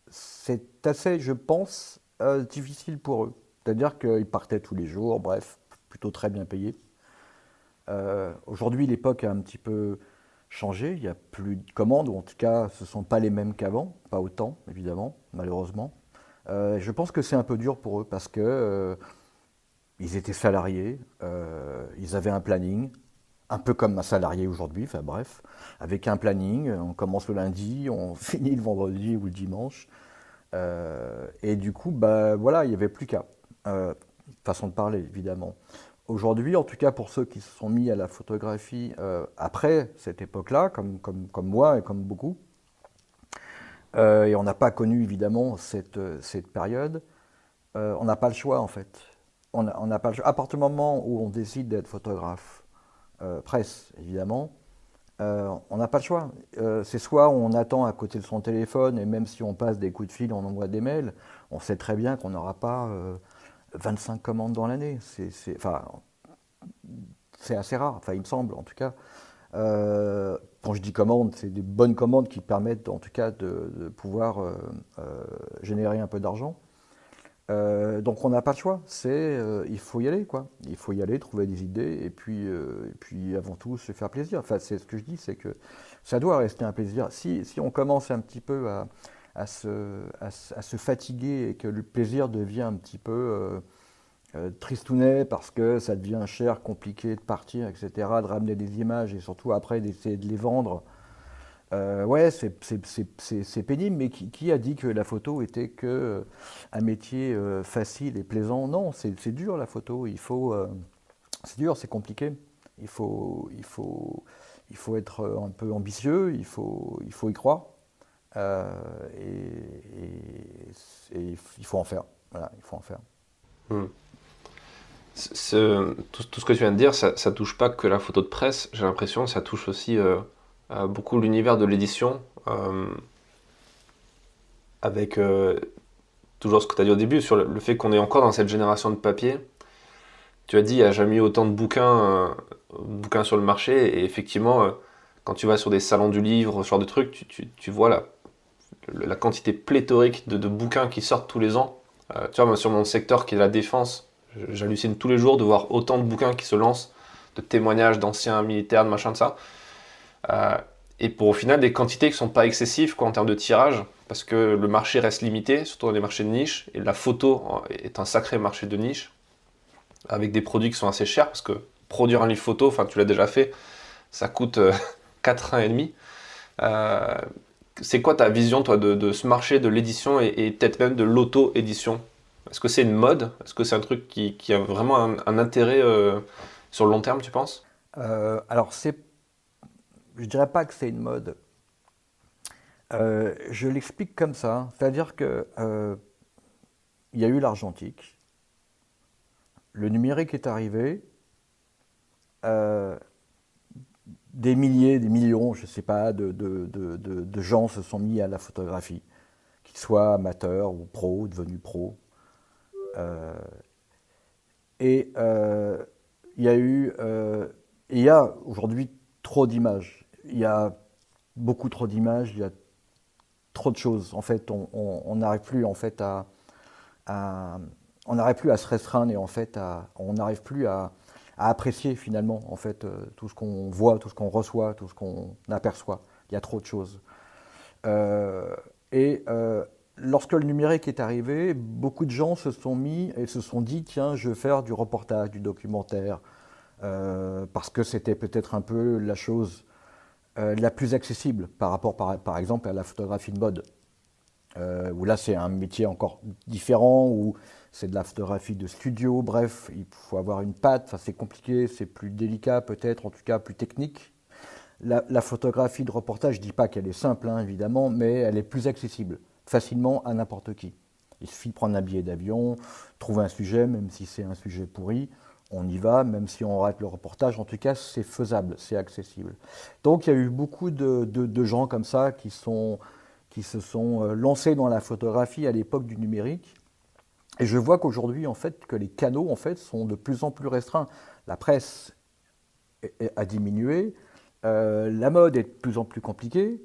A: c'est assez, je pense, difficile pour eux. C'est-à-dire qu'ils partaient tous les jours, bref, plutôt très bien payés. Aujourd'hui, l'époque a un petit peu changé. Il n'y a plus de commandes, ou en tout cas, ce ne sont pas les mêmes qu'avant. Pas autant, évidemment, malheureusement. Je pense que c'est un peu dur pour eux parce que ils étaient salariés, ils avaient un planning, un peu comme un salarié aujourd'hui, enfin bref, avec un planning, on commence le lundi, on finit le vendredi ou le dimanche. Et du coup, bah voilà, il n'y avait plus qu'à. Façon de parler, évidemment. Aujourd'hui, en tout cas pour ceux qui se sont mis à la photographie après cette époque-là, comme moi et comme beaucoup, et on n'a pas connu évidemment cette période, on n'a pas le choix en fait. On n'a pas le choix. À partir du moment où on décide d'être photographe, presse évidemment, on n'a pas le choix. C'est soit on attend à côté de son téléphone, et même si on passe des coups de fil, on envoie des mails, on sait très bien qu'on n'aura pas 25 commandes dans l'année. Enfin, c'est assez rare, enfin il me semble en tout cas. Quand je dis commandes, c'est des bonnes commandes qui permettent en tout cas de pouvoir générer un peu d'argent. Donc on n'a pas le choix, il faut y aller quoi. Il faut y aller, trouver des idées et puis avant tout se faire plaisir. Enfin c'est ce que je dis, c'est que ça doit rester un plaisir. Si on commence un petit peu à se fatiguer et que le plaisir devient un petit peu tristounet parce que ça devient cher, compliqué de partir, etc., de ramener des images et surtout après d'essayer de les vendre. Ouais, c'est pénible, mais qui a dit que la photo était que un métier facile et plaisant? Non, c'est dur la photo. C'est dur, c'est compliqué. Il faut, il faut, il faut être un peu ambitieux. Il faut y croire. Euh, et il faut en faire. Voilà, il faut en faire.
B: Hmm. Tout ce que tu viens de dire, ça touche pas que la photo de presse, j'ai l'impression, ça touche aussi à beaucoup l'univers de l'édition, avec toujours ce que tu as dit au début, sur le fait qu'on est encore dans cette génération de papier. Tu as dit, il n'y a jamais eu autant de bouquins sur le marché, et effectivement, quand tu vas sur des salons du livre, ce genre de trucs, tu vois la quantité pléthorique de bouquins qui sortent tous les ans. Tu vois, moi, sur mon secteur qui est la défense, j'hallucine tous les jours de voir autant de bouquins qui se lancent, de témoignages d'anciens militaires, de machin de ça. Euh, et pour au final des quantités qui ne sont pas excessives quoi, en termes de tirage, parce que le marché reste limité, surtout dans les marchés de niche, et la photo est un sacré marché de niche, avec des produits qui sont assez chers, parce que produire un livre photo, enfin tu l'as déjà fait, ça coûte 4,5 €. Euh, c'est quoi ta vision toi de ce marché de l'édition et peut-être même de l'auto-édition? Est-ce que c'est une mode? Est-ce que c'est un truc qui a vraiment un intérêt sur le long terme, tu penses?
A: Alors je dirais pas que c'est une mode. Je l'explique comme ça, c'est-à-dire que il y a eu l'argentique, le numérique est arrivé, euh, des milliers, des millions, je ne sais pas, de gens se sont mis à la photographie, qu'ils soient amateurs ou pros, devenus pros. Euh, et il y a eu, il y a aujourd'hui trop d'images. Il y a beaucoup trop d'images, il y a trop de choses. En fait, on n'arrive plus en fait à- on n'arrive plus à se restreindre et en fait on n'arrive plus à apprécier finalement en fait tout ce qu'on voit, tout ce qu'on reçoit, tout ce qu'on aperçoit. Il y a trop de choses. Euh, et lorsque le numérique est arrivé, beaucoup de gens se sont mis et se sont dit tiens, je vais faire du reportage, du documentaire, parce que c'était peut-être un peu la chose la plus accessible par rapport par exemple à la photographie de mode. Où là c'est un métier encore différent, où c'est de la photographie de studio, bref, il faut avoir une patte, enfin, c'est compliqué, c'est plus délicat peut-être, en tout cas plus technique. La photographie de reportage, je ne dis pas qu'elle est simple, hein, évidemment, mais elle est plus accessible, facilement à n'importe qui. Il suffit de prendre un billet d'avion, trouver un sujet, même si c'est un sujet pourri, on y va, même si on rate le reportage, en tout cas c'est faisable, c'est accessible. Donc il y a eu beaucoup de gens comme ça qui se sont lancés dans la photographie à l'époque du numérique. Et je vois qu'aujourd'hui, en fait, que les canaux, en fait, sont de plus en plus restreints. La presse a diminué, la mode est de plus en plus compliquée.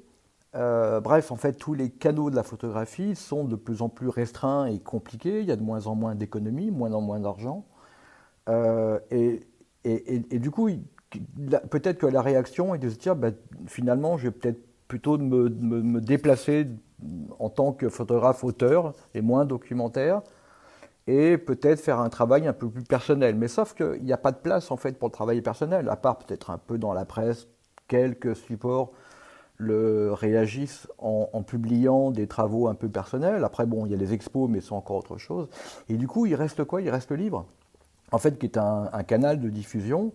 A: Bref, en fait, tous les canaux de la photographie sont de plus en plus restreints et compliqués. Il y a de moins en moins d'économies, moins en moins d'argent. Euh, et, et du coup, peut-être que la réaction est de se dire, bah, finalement, je vais peut-être plutôt me déplacer en tant que photographe auteur et moins documentaire, et peut-être faire un travail un peu plus personnel. Mais sauf qu'il n'y a pas de place en fait pour le travail personnel, à part peut-être un peu dans la presse, quelques supports réagissent en publiant des travaux un peu personnels. Après, bon, il y a les expos, mais c'est encore autre chose. Et du coup, il reste quoi? Il reste le livre, en fait, qui est un canal de diffusion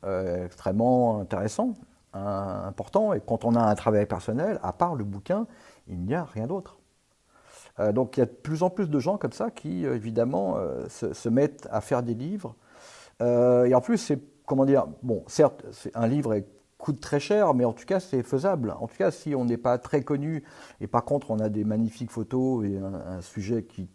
A: extrêmement intéressant, important. Et quand on a un travail personnel, à part le bouquin, il n'y a rien d'autre. Donc il y a de plus en plus de gens comme ça qui, évidemment, se mettent à faire des livres. Et en plus, c'est, comment dire, bon, certes, un livre coûte très cher, mais en tout cas, c'est faisable. En tout cas, si on n'est pas très connu, et par contre, on a des magnifiques photos et un sujet qui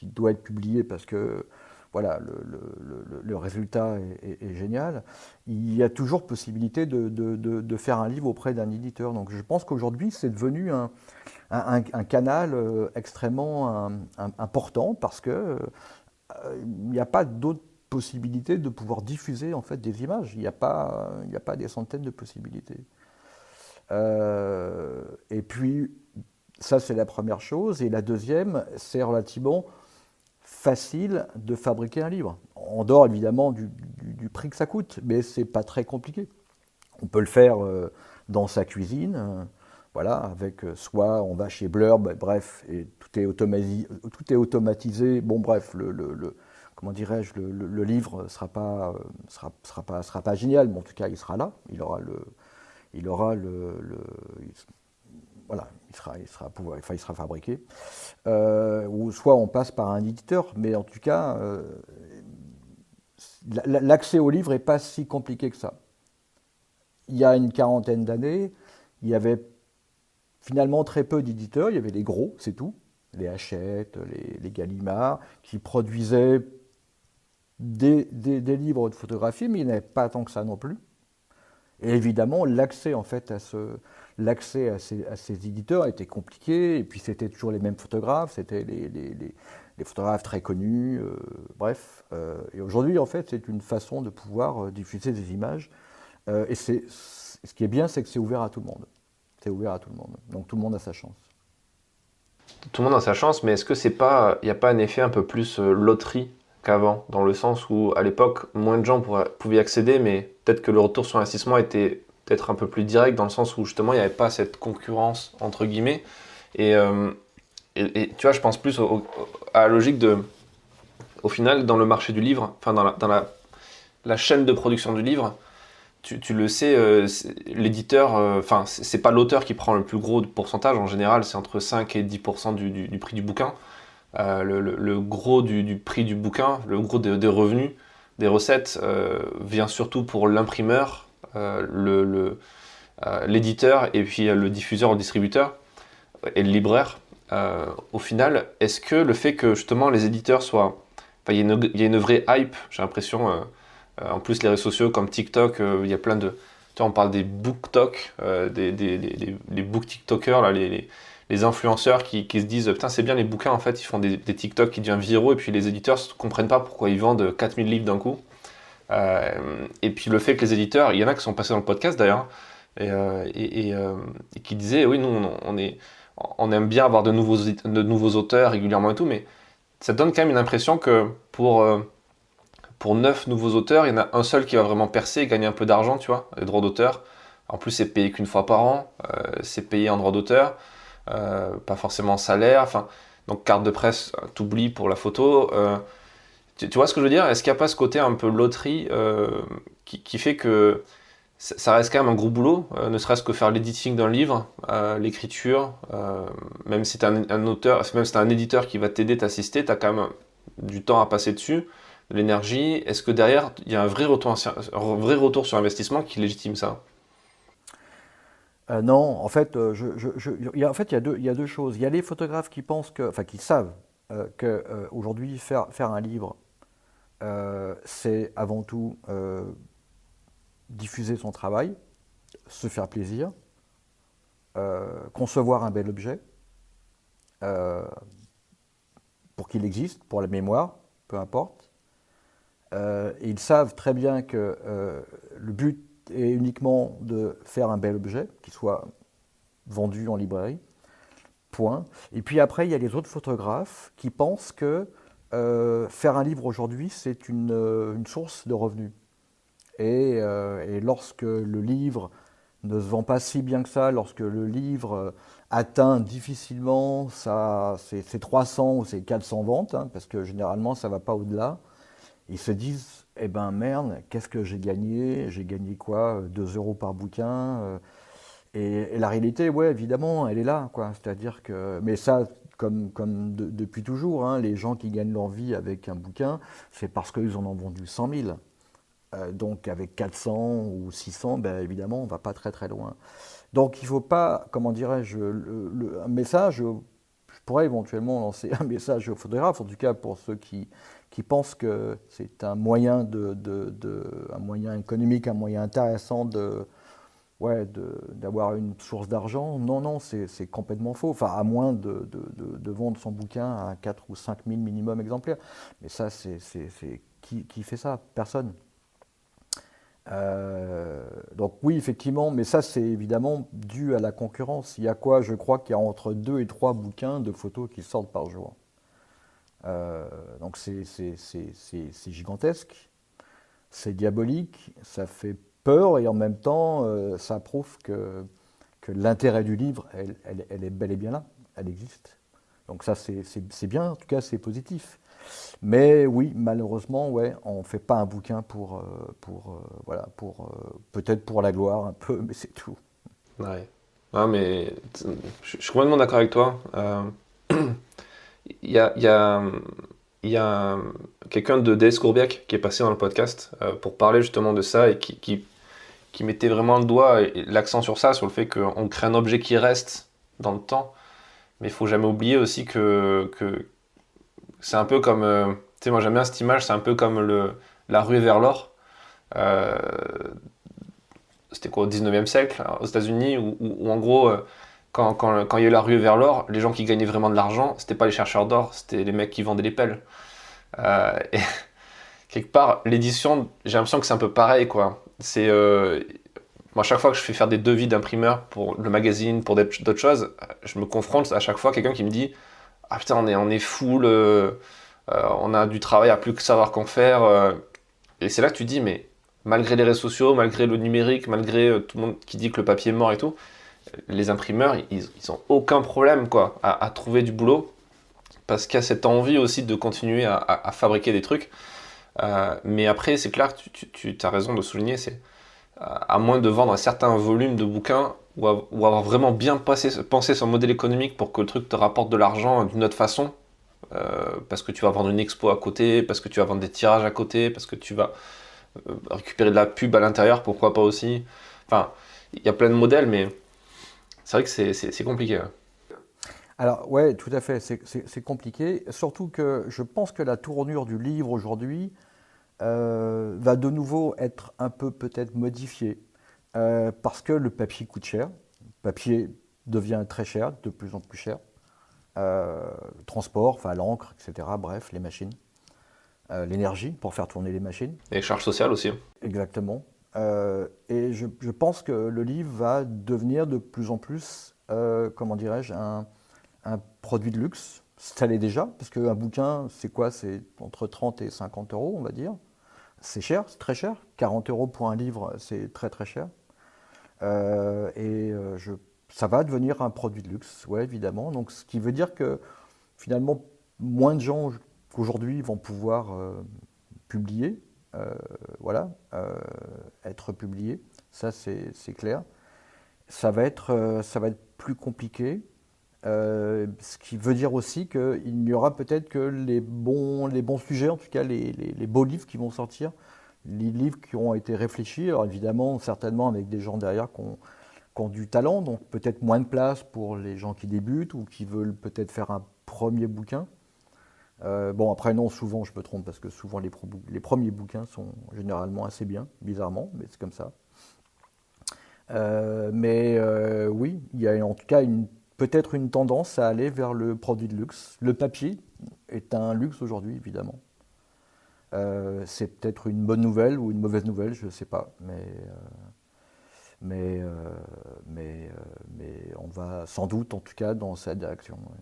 A: doit être publié parce que voilà, le résultat est génial, il y a toujours possibilité de faire un livre auprès d'un éditeur. Donc je pense qu'aujourd'hui, c'est devenu un canal extrêmement important parce que il n'y a pas d'autre possibilité de pouvoir diffuser en fait des images. Il n'y a pas des centaines de possibilités. Et puis, ça c'est la première chose. Et la deuxième, c'est relativement facile de fabriquer un livre. En dehors évidemment du prix que ça coûte, mais c'est pas très compliqué. On peut le faire dans sa cuisine, voilà, avec soit on va chez Blurb, bref, et tout est automatisé. Bon, bref, comment dirais-je, le livre sera pas génial, mais en tout cas, il sera là. Il aura voilà, il sera fabriqué. Ou soit on passe par un éditeur, mais en tout cas, l'accès au livre n'est pas si compliqué que ça. Il y a une quarantaine d'années, il y avait finalement très peu d'éditeurs, il y avait les gros, c'est tout, les Hachette, les Gallimard, qui produisaient des livres de photographie, mais il n'y en avait pas tant que ça non plus. Et évidemment, l'accès en fait l'accès à ces éditeurs était compliqué, et puis c'était toujours les mêmes photographes, c'était les photographes très connus, bref. Et aujourd'hui, en fait, c'est une façon de pouvoir diffuser des images. Et ce qui est bien, c'est que c'est ouvert à tout le monde. C'est ouvert à tout le monde. Donc tout le monde a sa chance.
B: Tout le monde a sa chance, mais est-ce que c'est pas, il n'y a pas un effet un peu plus loterie qu'avant, dans le sens où à l'époque, moins de gens pouvaient y accéder, mais peut-être que le retour sur investissement était peut-être un peu plus direct, dans le sens où justement il n'y avait pas cette concurrence, entre guillemets. Et, et tu vois, je pense plus à la logique de, au final, dans le marché du livre, enfin dans la chaîne de production du livre, tu le sais, l'éditeur, enfin, c'est pas l'auteur qui prend le plus gros pourcentage, en général, c'est entre 5 et 10% du prix du bouquin. Le gros du prix du bouquin, le gros des revenus, des recettes vient surtout pour l'imprimeur, l'éditeur et puis le diffuseur ou le distributeur et le libraire. Au final, est-ce que le fait que justement les éditeurs soient... Enfin, il y a une vraie hype, j'ai l'impression. En plus, les réseaux sociaux comme TikTok, il y a plein de... Tu vois, on parle des booktok, les book TikTokers, là, les influenceurs qui se disent putain, c'est bien les bouquins, en fait, ils font des TikTok qui deviennent viraux et puis les éditeurs ne comprennent pas pourquoi ils vendent 4000 livres d'un coup. Et puis le fait que les éditeurs, il y en a qui sont passés dans le podcast d'ailleurs, et qui disaient oui, nous on aime bien avoir de nouveaux auteurs régulièrement et tout, mais ça donne quand même une impression que pour 9 nouveaux auteurs, il y en a un seul qui va vraiment percer et gagner un peu d'argent, tu vois, les droits d'auteur. En plus, c'est payé qu'une fois par an, c'est payé en droits d'auteur, pas forcément en salaire, enfin, donc carte de presse, t'oublies pour la photo. Tu vois ce que je veux dire? Est-ce qu'il n'y a pas ce côté un peu loterie qui fait que ça reste quand même un gros boulot, ne serait-ce que faire l'editing d'un livre, l'écriture, même si tu as un auteur, même si tu as un éditeur qui va t'aider, t'assister, tu as quand même du temps à passer dessus, de l'énergie. Est-ce que derrière, il y a un vrai retour sur investissement qui légitime ça?
A: Non, en fait, il y a deux choses. Il y a les photographes qui pensent qui savent qu'aujourd'hui faire un livre, c'est avant tout diffuser son travail, se faire plaisir, concevoir un bel objet pour qu'il existe, pour la mémoire, peu importe. Et ils savent très bien que le but est uniquement de faire un bel objet qui soit vendu en librairie, point. Et puis après, il y a les autres photographes qui pensent que faire un livre aujourd'hui, c'est une source de revenus. Et lorsque le livre ne se vend pas si bien que ça, lorsque le livre atteint difficilement ses 300 ou ses 400 ventes, hein, parce que généralement ça ne va pas au-delà, ils se disent, eh ben merde, qu'est-ce que j'ai gagné? J'ai gagné quoi? 2 euros par bouquin. Et la réalité, ouais, évidemment, elle est là, quoi. C'est-à-dire que, mais ça, depuis toujours, hein, les gens qui gagnent leur vie avec un bouquin, c'est parce qu'ils en ont vendu 100 000. Donc avec 400 ou 600, ben, évidemment, on ne va pas très très loin. Donc il ne faut pas, comment dirais-je, un message, je pourrais éventuellement lancer un message aux photographes, en tout cas pour ceux qui pensent que c'est un moyen un moyen économique, un moyen intéressant d'avoir une source d'argent. Non, non, c'est complètement faux. Enfin, à moins de vendre son bouquin à 4 ou 5 000 minimum exemplaires. Mais ça, qui fait ça? Personne. Donc oui, effectivement, mais ça c'est évidemment dû à la concurrence. Il y a quoi? Je crois qu'il y a entre 2 et 3 bouquins de photos qui sortent par jour. Donc c'est gigantesque, c'est diabolique, ça fait peur et en même temps ça prouve que l'intérêt du livre, elle est bel et bien là, elle existe. Donc ça c'est bien, en tout cas c'est positif. Mais oui, malheureusement, ouais, on ne fait pas un bouquin peut-être pour la gloire un peu, mais c'est tout.
B: Ouais. Non, mais je suis complètement d'accord avec toi. Il y a, il y a, il y a quelqu'un de DS Courbiac qui est passé dans le podcast pour parler justement de ça et qui mettait vraiment le doigt et l'accent sur ça, sur le fait qu'on crée un objet qui reste dans le temps. Mais il faut jamais oublier aussi que c'est un peu comme... tu sais, moi j'aime bien cette image, c'est un peu comme la ruée vers l'or. Euh, C'était quoi, au 19e siècle, aux États-Unis, où en gros, quand il y a eu la ruée vers l'or, les gens qui gagnaient vraiment de l'argent, c'était pas les chercheurs d'or, c'était les mecs qui vendaient les pelles. Et quelque part, l'édition, j'ai l'impression que c'est un peu pareil, quoi. Moi, à chaque fois que je fais faire des devis d'imprimeur pour le magazine, pour d'autres choses, je me confronte à chaque fois à quelqu'un qui me dit ah putain, on est full, on a du travail à plus que savoir qu'en faire. Et c'est là que tu te dis, mais malgré les réseaux sociaux, malgré le numérique, malgré tout le monde qui dit que le papier est mort et tout, les imprimeurs, ils ont aucun problème quoi, à trouver du boulot parce qu'il y a cette envie aussi de continuer à fabriquer des trucs. Mais après, c'est clair que tu as raison de souligner, c'est à moins de vendre un certain volume de bouquins ou avoir vraiment bien pensé son modèle économique pour que le truc te rapporte de l'argent d'une autre façon, parce que tu vas vendre une expo à côté, parce que tu vas vendre des tirages à côté, parce que tu vas récupérer de la pub à l'intérieur, pourquoi pas aussi. Enfin, il y a plein de modèles, mais c'est vrai que c'est compliqué. Ouais.
A: Alors, ouais, tout à fait, c'est compliqué. Surtout que je pense que la tournure du livre aujourd'hui va de nouveau être un peu peut-être modifiée. Parce que le papier coûte cher. Le papier devient très cher, de plus en plus cher. Transport, enfin l'encre, etc. Bref, les machines. L'énergie pour faire tourner les machines.
B: Et charges sociales aussi.
A: Exactement. Et je pense que le livre va devenir de plus en plus, comment dirais-je, un produit de luxe. Ça l'est déjà, parce qu'un bouquin, c'est quoi? C'est entre 30 et 50 euros, on va dire. C'est cher, c'est très cher. 40 euros pour un livre, c'est très très cher. Ça va devenir un produit de luxe, ouais, évidemment. Donc, ce qui veut dire que finalement, moins de gens qu'aujourd'hui vont pouvoir publier, euh, voilà, être publiés. Ça, c'est clair. Ça va être plus compliqué. Ce qui veut dire aussi qu'il n'y aura peut-être que les bons sujets, en tout cas les beaux livres qui vont sortir, les livres qui ont été réfléchis, alors évidemment, certainement avec des gens derrière qui ont du talent, donc peut-être moins de place pour les gens qui débutent ou qui veulent peut-être faire un premier bouquin. Bon, après, non, souvent, je me trompe, parce que souvent, les premiers bouquins sont généralement assez bien, bizarrement, mais c'est comme ça. Oui, il y a en tout cas peut-être une tendance à aller vers le produit de luxe. Le papier est un luxe aujourd'hui, évidemment. C'est peut-être une bonne nouvelle ou une mauvaise nouvelle, je ne sais pas, mais, euh, mais on va sans doute, en tout cas, dans cette direction. Ouais.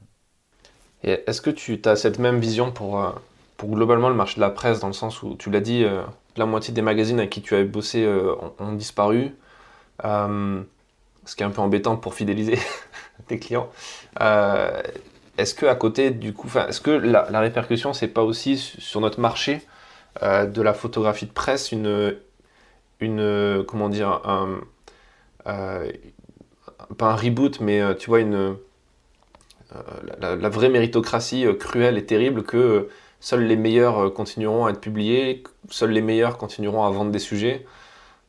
B: Et est-ce que tu as cette même vision pour globalement le marché de la presse, dans le sens où tu l'as dit, la moitié des magazines avec qui tu avais bossé ont disparu, ce qui est un peu embêtant pour fidéliser tes clients. Euh, Est-ce que à côté, du coup, est-ce que la répercussion, c'est pas aussi sur notre marché de la photographie de presse comment dire, euh, pas un reboot, mais tu vois, la vraie méritocratie cruelle et terrible que seuls les meilleurs continueront à être publiés, seuls les meilleurs continueront à vendre des sujets.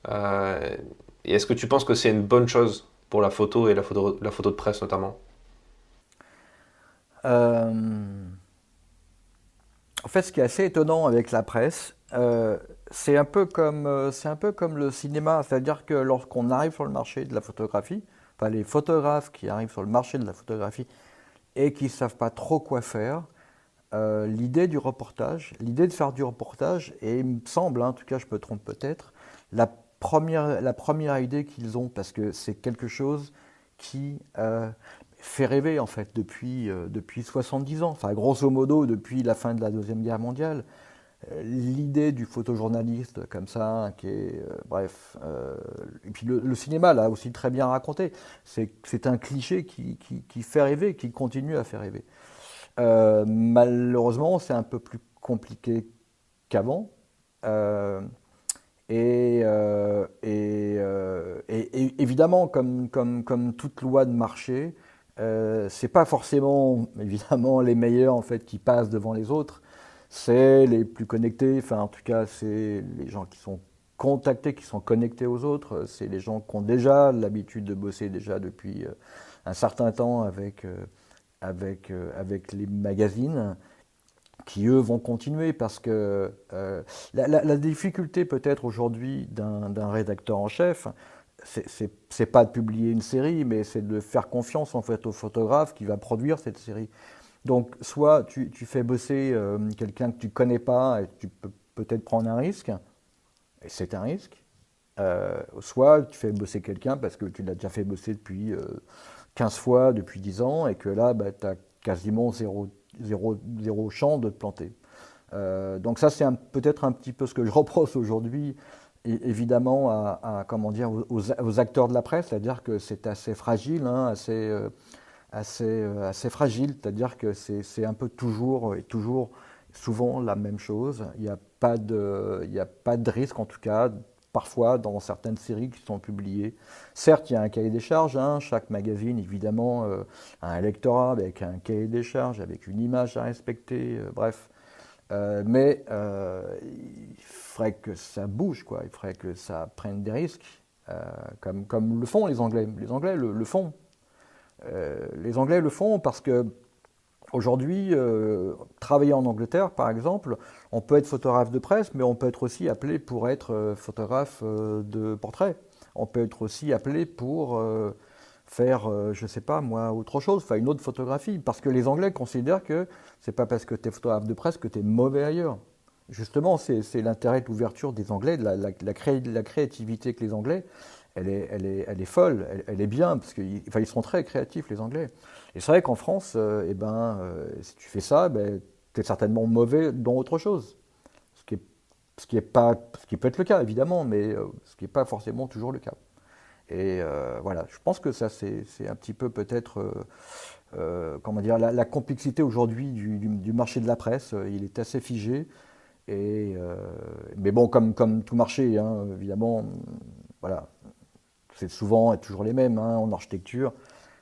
B: Euh, et est-ce que tu penses que c'est une bonne chose pour la photo et la photo de presse notamment?
A: Euh, En fait, ce qui est assez étonnant avec la presse, c'est un peu comme le cinéma, c'est-à-dire que lorsqu'on arrive sur le marché de la photographie, enfin les photographes qui arrivent sur le marché de la photographie et qui ne savent pas trop quoi faire, l'idée du reportage, l'idée de faire du reportage, et il me semble, hein, en tout cas je me trompe peut-être, la première idée qu'ils ont, parce que c'est quelque chose qui fait rêver en fait depuis 70 ans, enfin grosso modo depuis la fin de la Deuxième Guerre mondiale. L'idée du photojournaliste comme ça, qui est, bref, et puis le cinéma l'a aussi très bien raconté, c'est un cliché qui fait rêver, qui continue à faire rêver. Malheureusement, c'est un peu plus compliqué qu'avant. Euh, et évidemment, comme toute loi de marché, c'est pas forcément évidemment les meilleurs en fait qui passent devant les autres. C'est les plus connectés. Enfin, en tout cas, c'est les gens qui sont contactés, qui sont connectés aux autres. C'est les gens qui ont déjà l'habitude de bosser déjà depuis un certain temps avec les magazines qui eux vont continuer parce que la difficulté peut-être aujourd'hui d'un rédacteur en chef, c'est pas de publier une série, mais c'est de faire confiance en fait au photographe qui va produire cette série. Donc soit tu fais bosser quelqu'un que tu connais pas et tu peux peut-être prendre un risque, et c'est un risque. Soit tu fais bosser quelqu'un parce que tu l'as déjà fait bosser depuis 15 fois, depuis 10 ans, et que là, bah, tu as quasiment zéro chance de te planter. Donc ça, c'est peut-être un petit peu ce que je reproche aujourd'hui, évidemment, comment dire, aux acteurs de la presse, c'est-à-dire que c'est assez fragile, hein, assez fragile, c'est-à-dire que c'est un peu toujours et toujours souvent la même chose. Il n'y a pas de risque, en tout cas, parfois dans certaines séries qui sont publiées. Certes, il y a un cahier des charges, hein, chaque magazine évidemment a un lectorat avec un cahier des charges, avec une image à respecter, bref. Mais il faudrait que ça bouge, quoi. Il faudrait que ça prenne des risques, comme le font les Anglais. Les Anglais le font. Les Anglais le font parce que aujourd'hui, travailler en Angleterre, par exemple, on peut être photographe de presse, mais on peut être aussi appelé pour être photographe de portrait. On peut être aussi appelé pour faire, je ne sais pas moi, autre chose, enfin une autre photographie. Parce que les Anglais considèrent que c'est pas parce que tu es photographe de presse que tu es mauvais ailleurs. Justement, c'est l'intérêt de l'ouverture des Anglais, de la créativité que les Anglais, elle est folle, elle est bien, parce qu'ils ils sont très créatifs, les Anglais. Et c'est vrai qu'en France, si tu fais ça, tu es certainement mauvais dans autre chose. Ce qui peut être le cas, évidemment, mais ce qui n'est pas forcément toujours le cas. Et voilà, je pense que ça, c'est un petit peu peut-être, comment dire, la complexité aujourd'hui du marché de la presse. Il est assez figé. Mais bon, comme tout marché, hein, évidemment, voilà, c'est souvent et toujours les mêmes, hein, en architecture.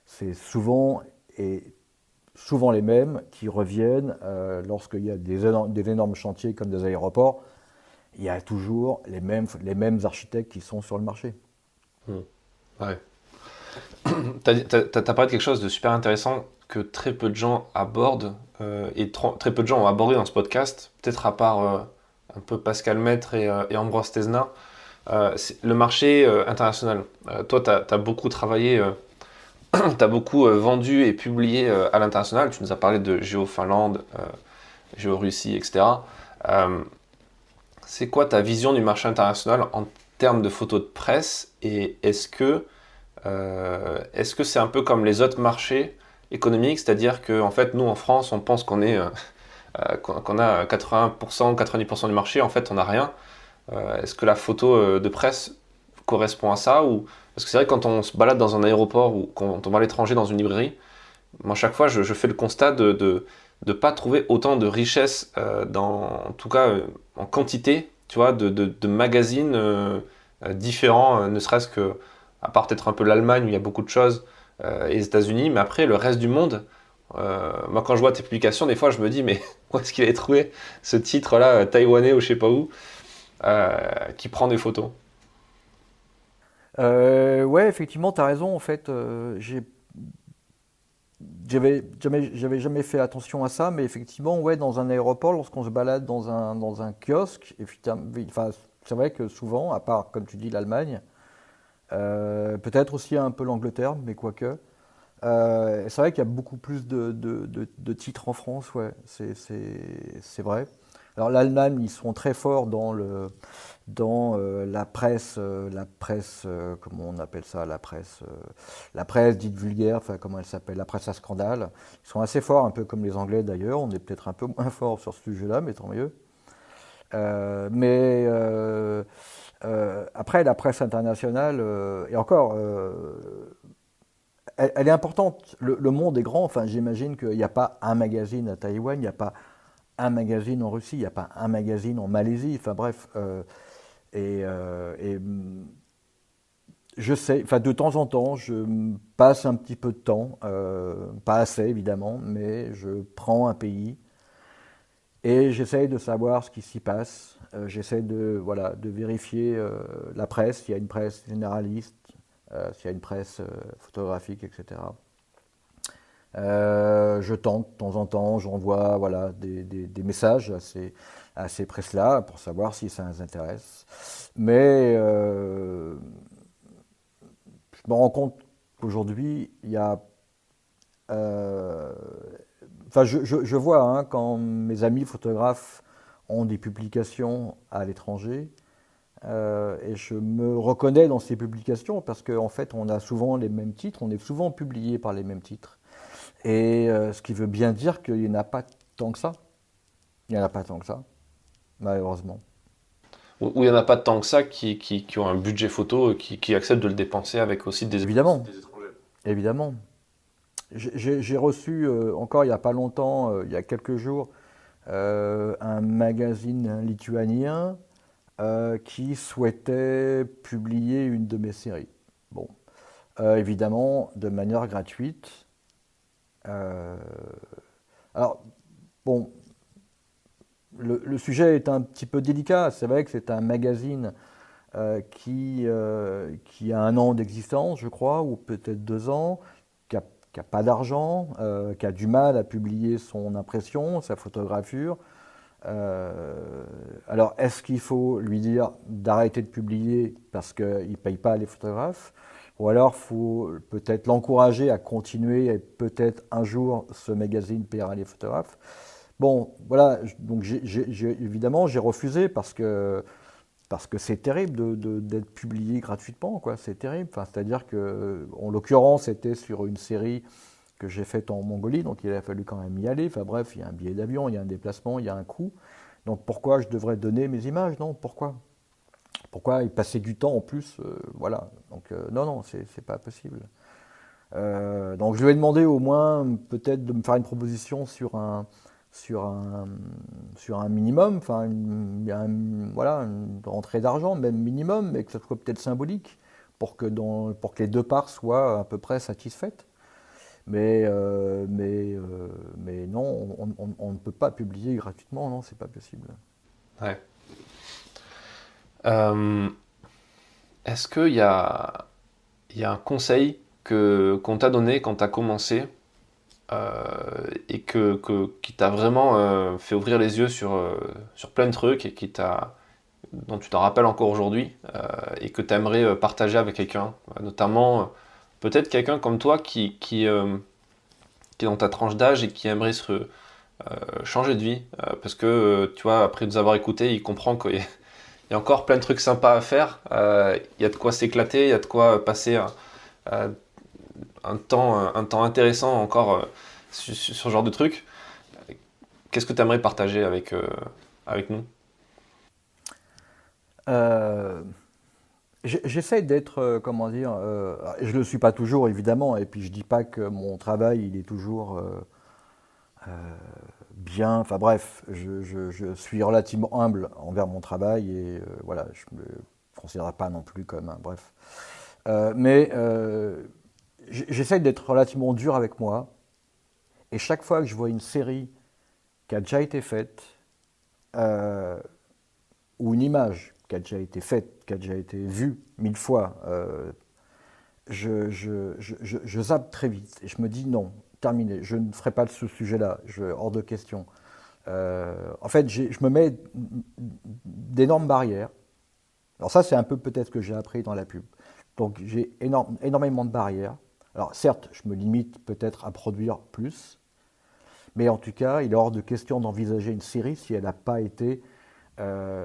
A: C'est souvent les mêmes qui reviennent lorsqu'il y a des énormes chantiers comme des aéroports. Il y a toujours les mêmes architectes qui sont sur le marché.
B: Ouais. T'as parlé de quelque chose de super intéressant que très peu de gens abordent et très peu de gens ont abordé dans ce podcast, peut-être à part un peu Pascal Maître et Ambroise Tesna, c'est le marché international. Toi, t'as beaucoup travaillé, t'as beaucoup vendu et publié à l'international. Tu nous as parlé de Géo-Finlande, Géo-Russie, etc. C'est quoi ta vision du marché international en termes de photos de presse et est-ce que c'est un peu comme les autres marchés économiques, c'est-à-dire qu'en fait, nous en France, on pense qu'on a 80%, 90% du marché, en fait, on n'a rien. Est-ce que la photo de presse correspond à ça ou... Parce que c'est vrai que quand on se balade dans un aéroport ou quand on va à l'étranger dans une librairie, moi, chaque fois, je fais le constat de pas trouver autant de richesse, en tout cas en quantité, tu vois, de magazines différents, ne serait-ce que, à part peut-être un peu l'Allemagne où il y a beaucoup de choses, et les États-Unis, mais après, le reste du monde, moi, quand je vois tes publications, des fois, je me dis, mais où est-ce qu'il avait trouvé ce titre-là, taïwanais ou je sais pas où, qui prend des photos?
A: Ouais, effectivement, tu as raison. En fait, j'avais jamais fait attention à ça, mais effectivement, ouais, dans un aéroport, lorsqu'on se balade dans un kiosque, enfin, c'est vrai que souvent, à part, comme tu dis, l'Allemagne, peut-être aussi un peu l'Angleterre, mais quoique, c'est vrai qu'il y a beaucoup plus de titres en France, ouais, c'est vrai. Alors l'Allemagne, ils sont très forts dans la presse, comment on appelle ça, la presse dite vulgaire, enfin comment elle s'appelle, la presse à scandale. Ils sont assez forts, un peu comme les Anglais d'ailleurs. On est peut-être un peu moins fort sur ce sujet-là, mais tant mieux. Après, la presse internationale, et encore, elle est importante. Le monde est grand. Enfin, j'imagine qu'il n'y a pas un magazine à Taïwan, il n'y a pas un magazine en Russie, il n'y a pas un magazine en Malaisie. Enfin bref, et je sais, enfin de temps en temps, je passe un petit peu de temps, pas assez évidemment, mais je prends un pays et j'essaye de savoir ce qui s'y passe. J'essaie de vérifier la presse, s'il y a une presse généraliste, s'il y a une presse photographique, etc. Je tente de temps en temps, j'envoie des messages à ces presses-là pour savoir si ça les intéresse. Mais je me rends compte qu'aujourd'hui, il y a... Enfin, je vois hein, quand mes amis photographes ont des publications à l'étranger, et je me reconnais dans ces publications parce qu'en fait, on a souvent les mêmes titres, on est souvent publié par les mêmes titres. Et ce qui veut bien dire qu'il n'y en a pas tant que ça. Il n'y en a pas tant que ça, malheureusement.
B: Ou il n'y en a pas tant que ça qui ont un budget photo, qui acceptent de le dépenser avec aussi
A: Évidemment,
B: des étrangers.
A: évidemment. J'ai reçu, encore il n'y a pas longtemps, il y a quelques jours, un magazine lituanien qui souhaitait publier une de mes séries. Bon, évidemment, de manière gratuite. Euh, alors, bon, le sujet est un petit peu délicat. C'est vrai que c'est un magazine qui a 1 an d'existence, je crois, ou peut-être 2 ans, qui a pas d'argent, qui a du mal à publier son impression, sa photogravure. Alors, est-ce qu'il faut lui dire d'arrêter de publier parce qu'il ne paye pas les photographes? Ou alors, il faut peut-être l'encourager à continuer et peut-être un jour ce magazine paiera les photographes. Bon, voilà, donc évidemment, j'ai refusé parce que c'est terrible d'être publié gratuitement, quoi. C'est terrible. Enfin, c'est-à-dire que, en l'occurrence, c'était sur une série que j'ai faite en Mongolie, donc il a fallu quand même y aller. Enfin bref, il y a un billet d'avion, il y a un déplacement, il y a un coût. Donc pourquoi je devrais donner mes images? Non, pourquoi? Pourquoi y passer du temps en plus? Voilà. Donc non, non, c'est pas possible. Donc je lui ai demandé au moins peut-être de me faire une proposition sur un, sur un minimum, enfin voilà, une rentrée d'argent, même minimum, mais que ce soit peut-être symbolique pour que les deux parts soient à peu près satisfaites. Mais, euh, mais, euh, mais non, on ne peut pas publier gratuitement, non, c'est pas possible.
B: Ouais. Euh, Est-ce qu'il y a un conseil qu'on t'a donné quand t'as commencé et qui t'a vraiment fait ouvrir les yeux sur plein de trucs et dont tu t'en rappelles encore aujourd'hui et que tu aimerais partager avec quelqu'un, notamment peut-être quelqu'un comme toi qui est dans ta tranche d'âge et qui aimerait changer de vie parce que tu vois, après nous avoir écoutés, il comprend qu'il y a encore plein de trucs sympas à faire, il y a de quoi s'éclater, il y a de quoi passer un, un temps intéressant encore sur ce genre de trucs. Qu'est-ce que tu aimerais partager avec nous?
A: Euh, J'essaie d'être, comment dire, je le suis pas toujours évidemment, et puis je dis pas que mon travail il est toujours bien, enfin bref, je suis relativement humble envers mon travail et voilà, je me considère pas non plus comme un bref. Mais j'essaie d'être relativement dur avec moi, et chaque fois que je vois une série qui a déjà été faite, euh, ou une image qui a déjà été faite, qui a déjà été vue 1000 fois, je zappe très vite et je me dis non, terminé, je ne ferai pas ce sujet-là, hors de question. En fait, je me mets d'énormes barrières. Alors ça, c'est un peu peut-être ce que j'ai appris dans la pub. Donc j'ai énormément de barrières. Alors certes, je me limite peut-être à produire plus, mais en tout cas, il est hors de question d'envisager une série si elle n'a pas été,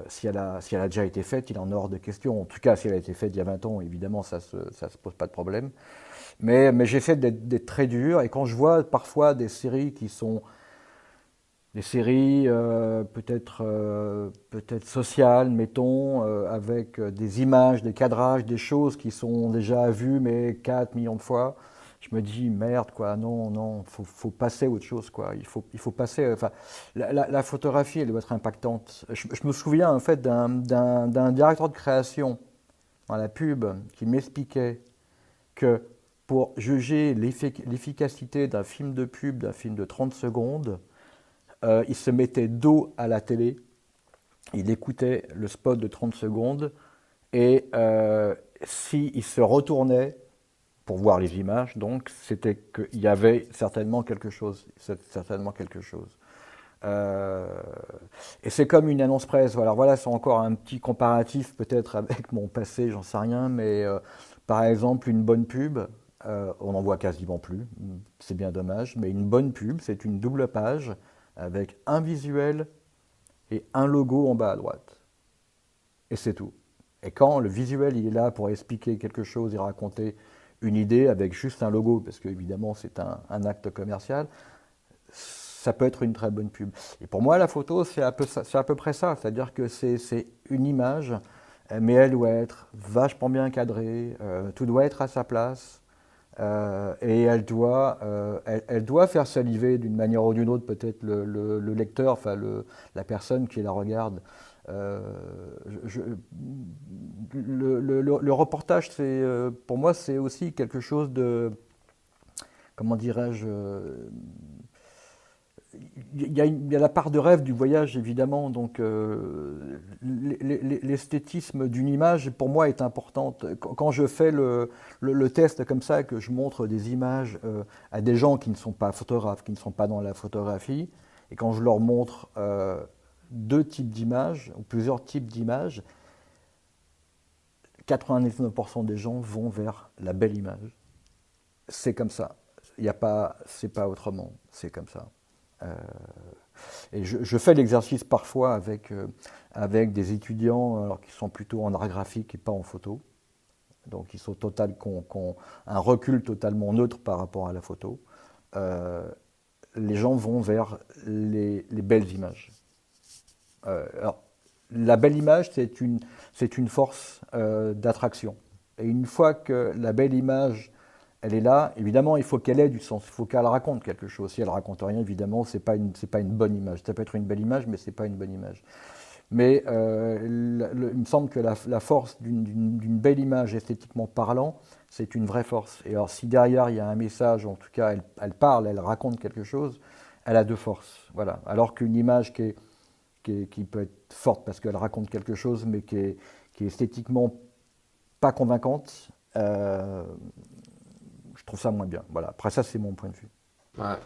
A: si elle a déjà été faite, il en est hors de question. En tout cas, si elle a été faite il y a 20 ans, évidemment, ça se pose pas de problème. Mais j'essaie d'être très dur, et quand je vois parfois des séries qui sont des séries peut-être sociales, mettons, avec des images, des cadrages, des choses qui sont déjà vues mais 4 millions de fois. Je me dis merde quoi, non, non, faut passer à autre chose quoi. Il faut passer. Enfin, la photographie, elle doit être impactante. Je me souviens en fait d'un directeur de création dans la pub qui m'expliquait que pour juger l'efficacité d'un film de pub, d'un film de 30 secondes, il se mettait dos à la télé, il écoutait le spot de 30 secondes et s'il se retournait pour voir les images, donc c'était qu'il y avait certainement quelque chose. Certainement quelque chose. Euh, et c'est comme une annonce presse. Alors voilà, c'est encore un petit comparatif peut-être avec mon passé, j'en sais rien, mais par exemple une bonne pub, on n'en voit quasiment plus, c'est bien dommage, mais une bonne pub, c'est une double page avec un visuel et un logo en bas à droite. Et c'est tout. Et quand le visuel il est là pour expliquer quelque chose et raconter une idée avec juste un logo, parce qu'évidemment c'est un acte commercial, ça peut être une très bonne pub. Et pour moi, la photo, c'est à peu près ça. C'est-à-dire que c'est une image, mais elle doit être vachement bien cadrée, tout doit être à sa place, et elle doit faire saliver d'une manière ou d'une autre peut-être le lecteur, enfin la personne qui la regarde. Le reportage, pour moi, c'est aussi quelque chose de, comment dirais-je, il y a la part de rêve du voyage, évidemment, donc l'esthétisme d'une image, pour moi, est importante. Quand je fais le test comme ça, que je montre des images à des gens qui ne sont pas photographes, qui ne sont pas dans la photographie, et quand je leur montre deux types d'images, ou plusieurs types d'images, 99% des gens vont vers la belle image. C'est comme ça. Il y a pas, c'est pas autrement. C'est comme ça. Euh, et je fais l'exercice parfois avec des étudiants alors, qui sont plutôt en art graphique et pas en photo. Donc ils sont qui ont un recul totalement neutre par rapport à la photo. Les gens vont vers les belles images. Alors, la belle image, c'est une force d'attraction. Et une fois que la belle image, elle est là, évidemment, il faut qu'elle ait du sens, il faut qu'elle raconte quelque chose. Si elle raconte rien, évidemment, c'est pas une bonne image. Ça peut être une belle image, mais c'est pas une bonne image. Mais il me semble que la force d'une belle image esthétiquement parlant, c'est une vraie force. Et alors, si derrière il y a un message, en tout cas, elle parle, elle raconte quelque chose, elle a deux forces. Voilà. Alors qu'une image qui peut être forte parce qu'elle raconte quelque chose, mais qui est esthétiquement pas convaincante, je trouve ça moins bien. Voilà. Après ça, c'est mon point de vue.
B: Ouais.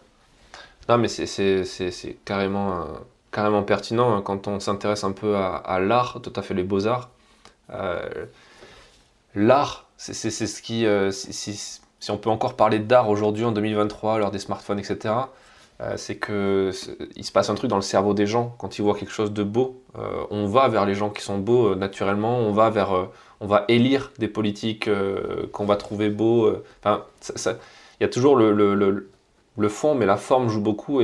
B: Non, mais c'est carrément pertinent hein, quand on s'intéresse un peu à l'art, tout à fait les beaux-arts. Euh, L'art, c'est ce qui... si on peut encore parler d'art aujourd'hui en 2023, à l'heure des smartphones, etc., c'est il se passe un truc dans le cerveau des gens quand ils voient quelque chose de beau. On va vers les gens qui sont beaux naturellement, on va élire des politiques qu'on va trouver beaux. Enfin, il y a toujours le fond, mais la forme joue beaucoup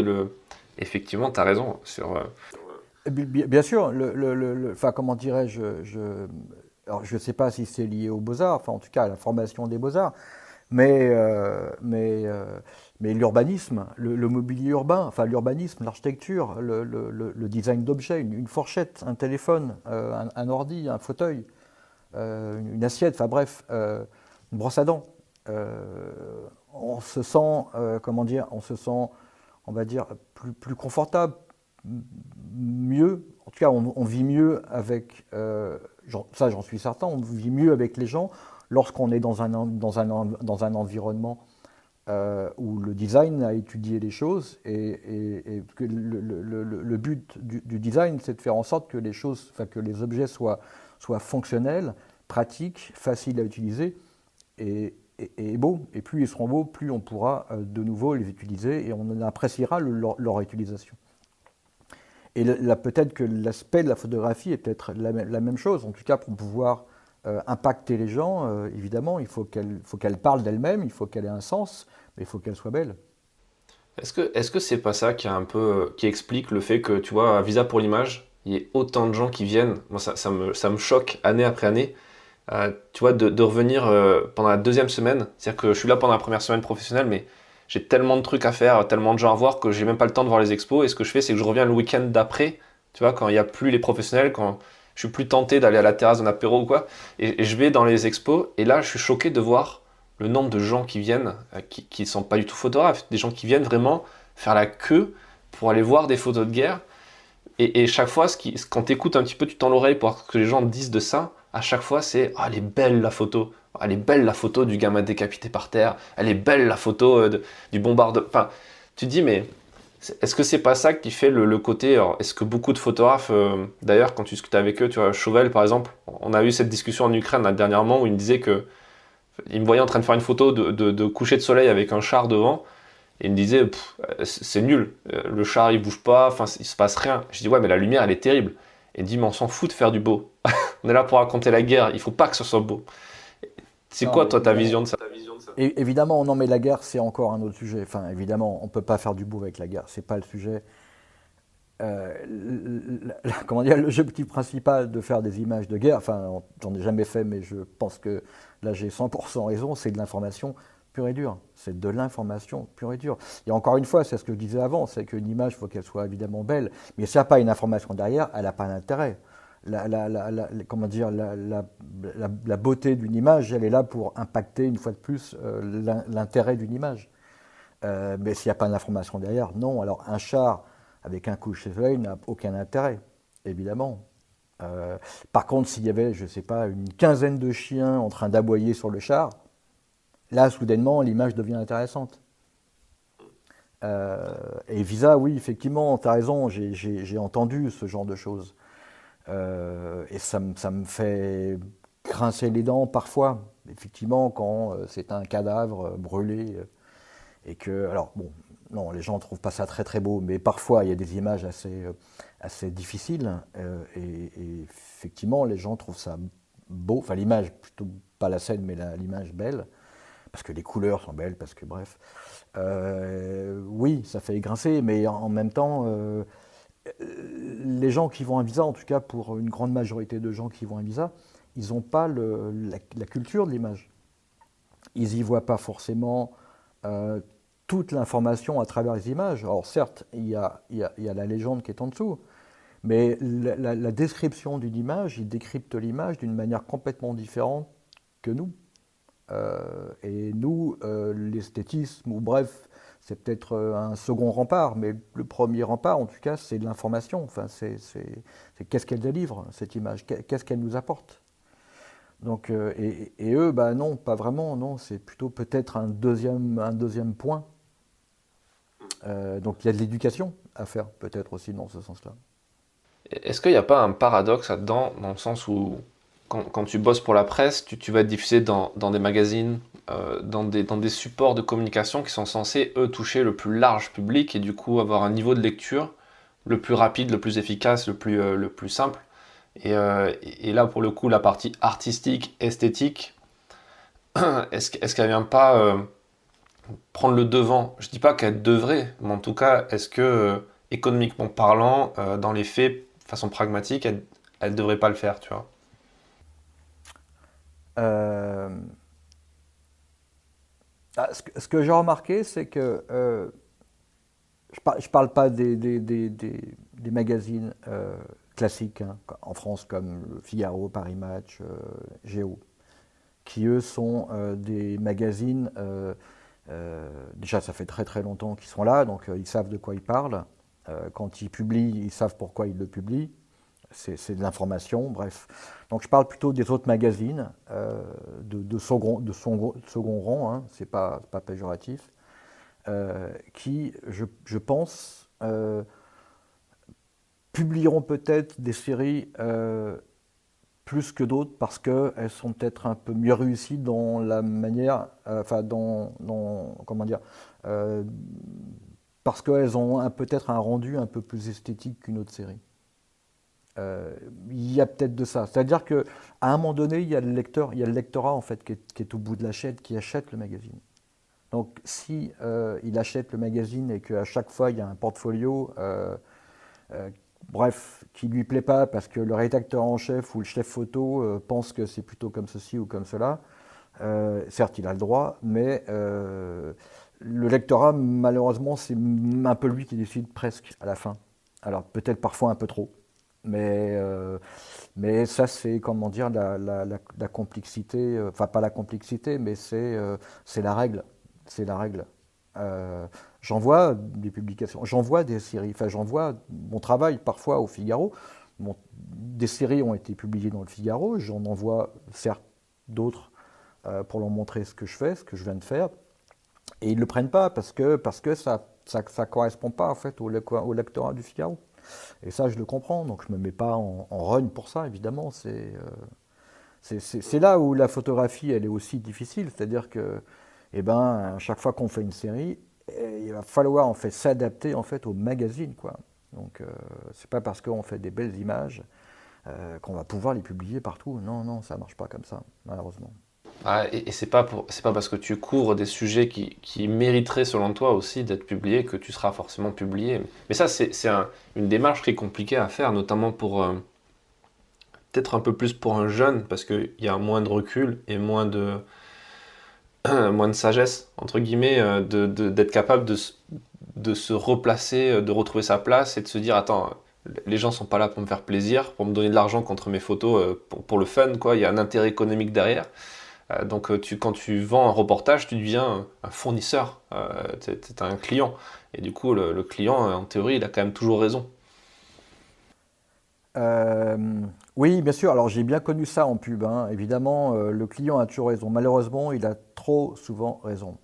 B: effectivement, tu as raison sur.
A: Bien sûr, enfin, comment dirais-je, alors je ne sais pas si c'est lié aux beaux-arts, enfin en tout cas à la formation des beaux-arts, mais, mais l'urbanisme, le mobilier urbain, enfin l'urbanisme, l'architecture, le design d'objets, une fourchette, un téléphone, un ordi, un fauteuil, une assiette, enfin bref, une brosse à dents. On se sent, comment dire, on se sent, on va dire, plus confortable, mieux. En tout cas, on vit mieux avec, ça j'en suis certain, on vit mieux avec les gens lorsqu'on est dans un environnement où le design a étudié les choses et que le but du design, c'est de faire en sorte que les choses, enfin, que les objets soient fonctionnels, pratiques, faciles à utiliser et beaux. Et plus ils seront beaux, plus on pourra de nouveau les utiliser et on appréciera leur utilisation. Et là, peut-être que l'aspect de la photographie est peut-être la même chose. En tout cas, pour pouvoir impacter les gens, évidemment, il faut qu'elle parle d'elle-même, il faut qu'elle ait un sens, mais il faut qu'elle soit belle.
B: Est-ce que c'est pas ça qui explique le fait que, tu vois, à Visa pour l'image, il y ait autant de gens qui viennent. Moi, ça me choque année après année. Tu vois, de revenir pendant la deuxième semaine. C'est-à-dire que je suis là pendant la première semaine professionnelle, mais j'ai tellement de trucs à faire, tellement de gens à voir que j'ai même pas le temps de voir les expos. Et ce que je fais, c'est que je reviens le week-end d'après, tu vois, quand il n'y a plus les professionnels, quand je suis plus tenté d'aller à la terrasse d'un apéro ou quoi. Et je vais dans les expos, et là, je suis choqué de voir le nombre de gens qui viennent, qui sont pas du tout photographes, des gens qui viennent vraiment faire la queue pour aller voir des photos de guerre. Et chaque fois, quand tu écoutes un petit peu, tu tends l'oreille pour que les gens disent de ça, à chaque fois, c'est « Ah, elle est belle la photo !» Elle est belle la photo du gamin décapité par terre. Elle est belle la photo du bombardement. Enfin, tu te dis, mais est-ce que c'est pas ça qui fait le côté. Alors, est-ce que beaucoup de photographes, d'ailleurs, quand tu discutes avec eux, tu vois, Chauvel par exemple, on a eu cette discussion en Ukraine là, dernièrement où il me disait que. Il me voyait en train de faire une photo de coucher de soleil avec un char devant. Et il me disait, c'est nul, le char il bouge pas, enfin il se passe rien. Je dis, ouais, mais la lumière elle est terrible. Et il me dit, mais on s'en fout de faire du beau. On est là pour raconter la guerre, il faut pas que ce soit beau. C'est
A: Non,
B: quoi,
A: mais
B: toi, ta vision
A: évidemment,
B: de ça?
A: évidemment, non, mais la guerre, c'est encore un autre sujet. Enfin, évidemment, on ne peut pas faire du beau avec la guerre, c'est pas le sujet. Comment dire, l'objectif principal de faire des images de guerre, enfin, j'en ai jamais fait, mais je pense que là j'ai 100% raison, c'est de l'information pure et dure. C'est de l'information pure et dure. Et encore une fois, c'est ce que je disais avant, c'est qu'une image, il faut qu'elle soit évidemment belle, mais s'il n'y a pas une information derrière, elle n'a pas d'intérêt. comment dire, la beauté d'une image, elle est là pour impacter une fois de plus l'intérêt d'une image. Mais s'il n'y a pas d'information derrière, non. Alors un char avec un coucher de soleil n'a aucun intérêt, évidemment. Par contre, s'il y avait, je ne sais pas, une quinzaine de chiens en train d'aboyer sur le char, là, soudainement, l'image devient intéressante. Et Visa, oui, effectivement, tu as raison, j'ai entendu ce genre de choses. Et ça me fait grincer les dents parfois, effectivement, quand c'est un cadavre brûlé. Et que, alors, bon, non, les gens ne trouvent pas ça très très beau, mais parfois il y a des images assez difficiles. Et effectivement, les gens trouvent ça beau, enfin l'image, plutôt pas la scène, mais l'image belle, parce que les couleurs sont belles, parce que bref. Oui, ça fait grincer, mais en même temps, les gens qui vont à Visa, en tout cas pour une grande majorité de gens qui vont à Visa, ils n'ont pas la culture de l'image. Ils n'y voient pas forcément toute l'information à travers les images. Alors certes, il y a la légende qui est en dessous, mais la description d'une image, il décrypte l'image d'une manière complètement différente que nous. Et nous, l'esthétisme, ou bref, c'est peut-être un second rempart, mais le premier rempart, en tout cas, c'est de l'information. Enfin, c'est qu'est-ce qu'elle délivre, cette image, qu'est-ce qu'elle nous apporte. Donc, et eux, bah non, pas vraiment, non, c'est plutôt peut-être un deuxième point. Donc il y a de l'éducation à faire, peut-être aussi dans ce sens-là.
B: Est-ce qu'il n'y a pas un paradoxe là-dedans, dans le sens où quand tu bosses pour la presse, tu vas être diffusé dans des magazines, dans des supports de communication qui sont censés, eux, toucher le plus large public et du coup avoir un niveau de lecture le plus rapide, le plus efficace, le plus simple. Et là, pour le coup, la partie artistique, esthétique, est-ce qu'elle vient pas prendre le devant? Je dis pas qu'elle devrait, mais en tout cas, est-ce que, économiquement parlant, dans les faits, de façon pragmatique, elle devrait pas le faire, tu vois?
A: Euh, ce que j'ai remarqué, c'est que je parle pas des magazines classiques hein, en France comme le Figaro, Paris Match, Géo, qui eux sont des magazines. Déjà, ça fait très très longtemps qu'ils sont là, donc ils savent de quoi ils parlent. Quand ils publient, ils savent pourquoi ils le publient. C'est de l'information, bref. Donc je parle plutôt des autres magazines de second rang, hein, c'est pas péjoratif, qui, je pense, publieront peut-être des séries plus que d'autres parce qu'elles sont peut-être un peu mieux réussies dans la manière, enfin comment dire, euh, parce qu'elles ont peut-être un rendu un peu plus esthétique qu'une autre série. Il y a peut-être de ça. C'est-à-dire qu'à un moment donné, il y a le lecteur, il y a le lectorat en fait qui est au bout de la chaîne, qui achète le magazine. Donc si il achète le magazine et qu'à chaque fois il y a un portfolio, euh, bref, qui lui plaît pas parce que le rédacteur en chef ou le chef photo pense que c'est plutôt comme ceci ou comme cela, certes il a le droit, mais le lectorat malheureusement c'est un peu lui qui décide presque à la fin. Alors peut-être parfois un peu trop. Mais ça, c'est, comment dire, la complexité, enfin pas la complexité, mais c'est la règle. C'est la règle. J'en vois des publications, j'en vois des séries, enfin j'en vois mon travail parfois au Figaro. Des séries ont été publiées dans le Figaro, j'en envoie certes d'autres pour leur montrer ce que je fais, ce que je viens de faire. Et ils ne le prennent pas parce que ça correspond pas en fait au lectorat du Figaro. Et ça, je le comprends, donc je ne me mets pas en rogne pour ça, évidemment. C'est là où la photographie, elle est aussi difficile, c'est-à-dire que, eh ben, à chaque fois qu'on fait une série, il va falloir en fait s'adapter en fait au magazine, quoi. Donc, c'est pas parce qu'on fait des belles images qu'on va pouvoir les publier partout. Non, non, ça marche pas comme ça, malheureusement.
B: Ah, et c'est pas parce que tu couvres des sujets qui mériteraient selon toi aussi d'être publiés que tu seras forcément publié. Mais ça, une démarche très compliquée à faire, notamment pour peut-être un peu plus pour un jeune, parce qu'il y a moins de recul et moins de sagesse, entre guillemets, d'être capable de se replacer, de retrouver sa place et de se dire, attends, les gens sont pas là pour me faire plaisir, pour me donner de l'argent contre mes photos pour le fun, quoi. Il y a un intérêt économique derrière. Donc quand tu vends un reportage, tu deviens un fournisseur, t'es un client. Et du coup, le client, en théorie, il a quand même toujours raison.
A: Euh, oui, bien sûr. Alors j'ai bien connu ça en pub, hein. Évidemment, le client a toujours raison. Malheureusement, il a trop souvent raison.